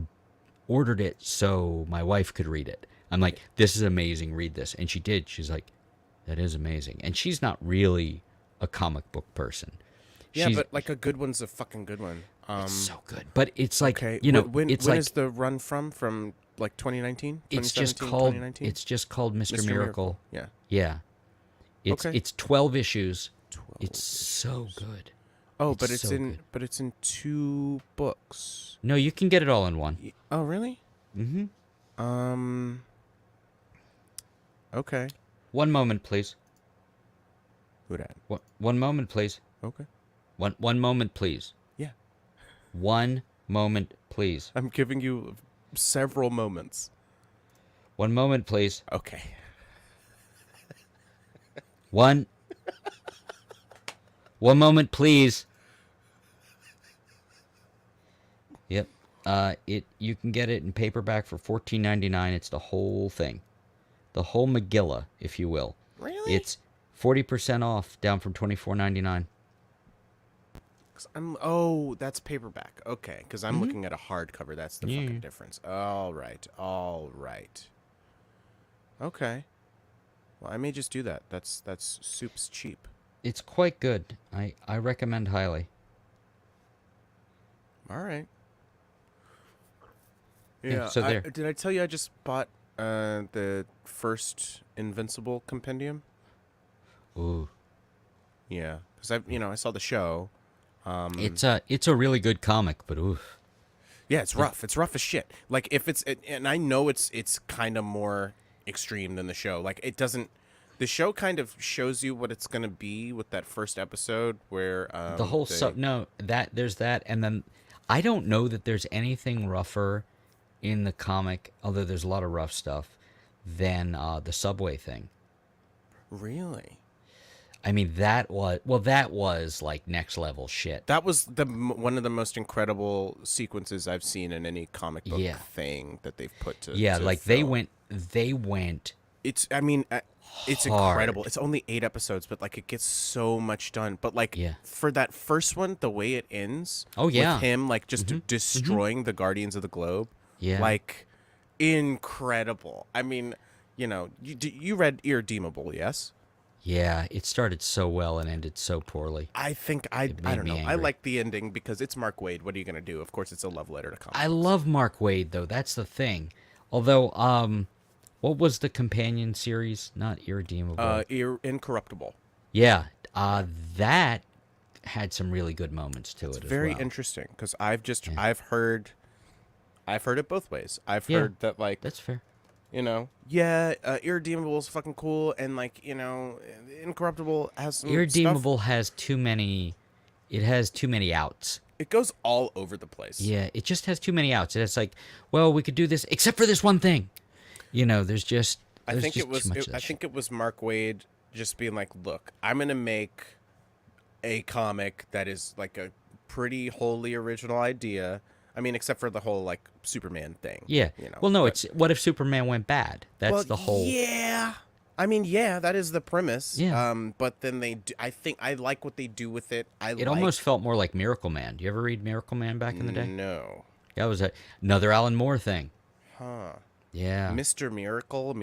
ordered it so my wife could read it. I'm like, this is amazing, read this. And she did. She's like, that is amazing. And she's not really a comic book person. Yeah, She's, but like a good one's a fucking good one. it's so good. But it's like, Okay, it's when like is the run from like 2019? it's just 2017, called Mr. Miracle. Yeah. Yeah. Okay. It's 12 issues. 12 It's so good. Oh, it's but it's so in good. but it's in 2 books. No, you can get it all in one. Oh, really? Mm-hmm. Okay. One moment, please. Who dat? One moment, please. Okay. One moment, please. Yeah. One moment, please. I'm giving you several moments. One moment, please. Okay. One moment, please. Yep. You can get it in paperback for $14.99. It's the whole thing, the whole Megillah, if you will. Really? It's 40% off, down from $24.99. That's paperback. Okay, because I'm looking at a hardcover. That's the fucking difference. All right. Okay. Well, I may just do that. That's soup's cheap. It's quite good. I recommend highly. All right. Yeah, Yeah. so there. Did I tell you I just bought the first Invincible compendium? Ooh. Yeah, because I saw the show. It's a really good comic, but oof. Yeah, it's rough. It's rough as shit. Like if and I know it's kind of more extreme than the show. Like it doesn't. The show kind of shows you what it's gonna be with that first episode where The whole there's that, and then I don't know that there's anything rougher in the comic, although there's a lot of rough stuff, than the subway thing. Really. I mean, that was like next level shit. That was one of the most incredible sequences I've seen in any comic book thing that they've put to. Yeah, to like film. they went It's. I mean, It's hard. incredible. It's only 8 episodes, but like it gets so much done. But like Yeah. for that first one, the way it ends Oh with yeah. him like just destroying the Guardians of the Globe, Yeah. like incredible. I mean, you read Irredeemable, yes? Yeah. It started so well and ended so poorly. I think I It I made don't me know. I angry. like the ending because it's Mark Waid. What are you gonna do? Of course, it's a love letter to comic I books. love Mark Waid though. That's the thing. Although, what was the companion series? Not Irredeemable. Incorruptible. Yeah. That had some really good moments to it as Very well. interesting because I've just Yeah. I've heard it both ways. I've Yeah. heard that like That's fair. Irredeemable is fucking cool, and like Incorruptible has some stuff. Irredeemable has too many. It has too many outs. It goes all over the place. Yeah, it just has too many outs. It's like, well, we could do this except for this one thing. There's just I there's think just it was too much it, of I that think it was Mark Waid just being like, look, I'm gonna make a comic that is like a pretty wholly original idea. I mean, except for the whole like Superman thing. Yeah. Well, no, but- it's what if Superman went bad? That's well, the whole. Yeah. I mean, yeah, that is the premise. Yeah. But then I think I like what they do with it. It almost felt more like Miracle Man. Do you ever read Miracle Man back in the day? No. That was another Alan Moore thing. Huh. Yeah. Mr. Miracle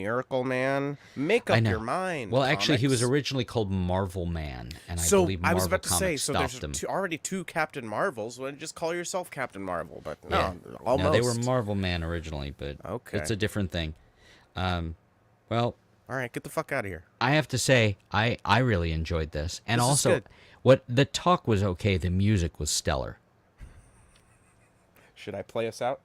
Man. Make I up know. your mind. Well, actually, he was comics. originally called Marvel Man, and I So believe I Marvel was about to say, Comics so stopped there's him. already two Captain Marvels. Why don't you just call yourself Captain Marvel? But no, Yeah. almost. No, they were Marvel Man originally, but Okay. it's a different thing. Well, All right, get the fuck out of here. I have to say, I really enjoyed this, and This is also, good. what the talk was okay. The music was stellar. Should I play us out?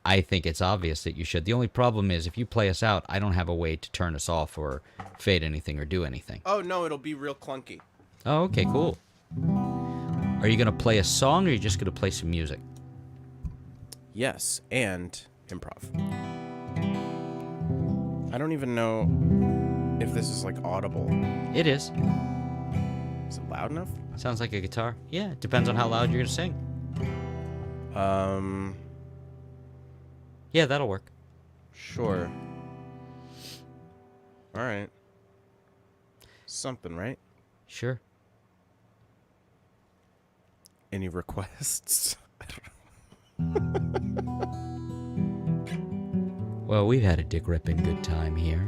I think it's obvious that you should. The only problem is if you play us out, I don't have a way to turn us off or fade anything or do anything. Oh no, it'll be real clunky. Oh, okay, cool. Are you going to play a song or are you just going to play some music? Yes, and improv. I don't even know if this is like audible. It is. Is it loud enough? Sounds like a guitar. Yeah, it depends on how loud you're going to sing. Yeah, that'll work. Sure. All right. Something, right? Sure. Any requests? Well, we've had a dick-ripping good time here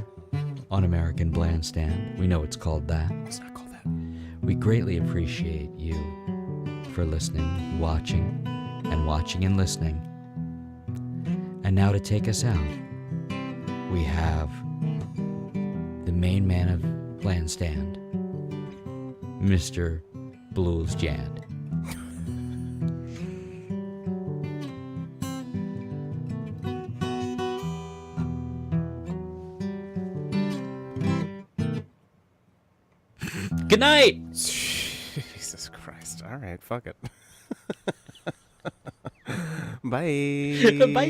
on American Blandstand. We know it's called that. It's not called that. We greatly appreciate you for listening, watching and listening. And now to take us out, we have the main man of Blandstand, Mr. Blues Jand. Good night! Jesus Christ. All right, fuck it. Bye. Bye!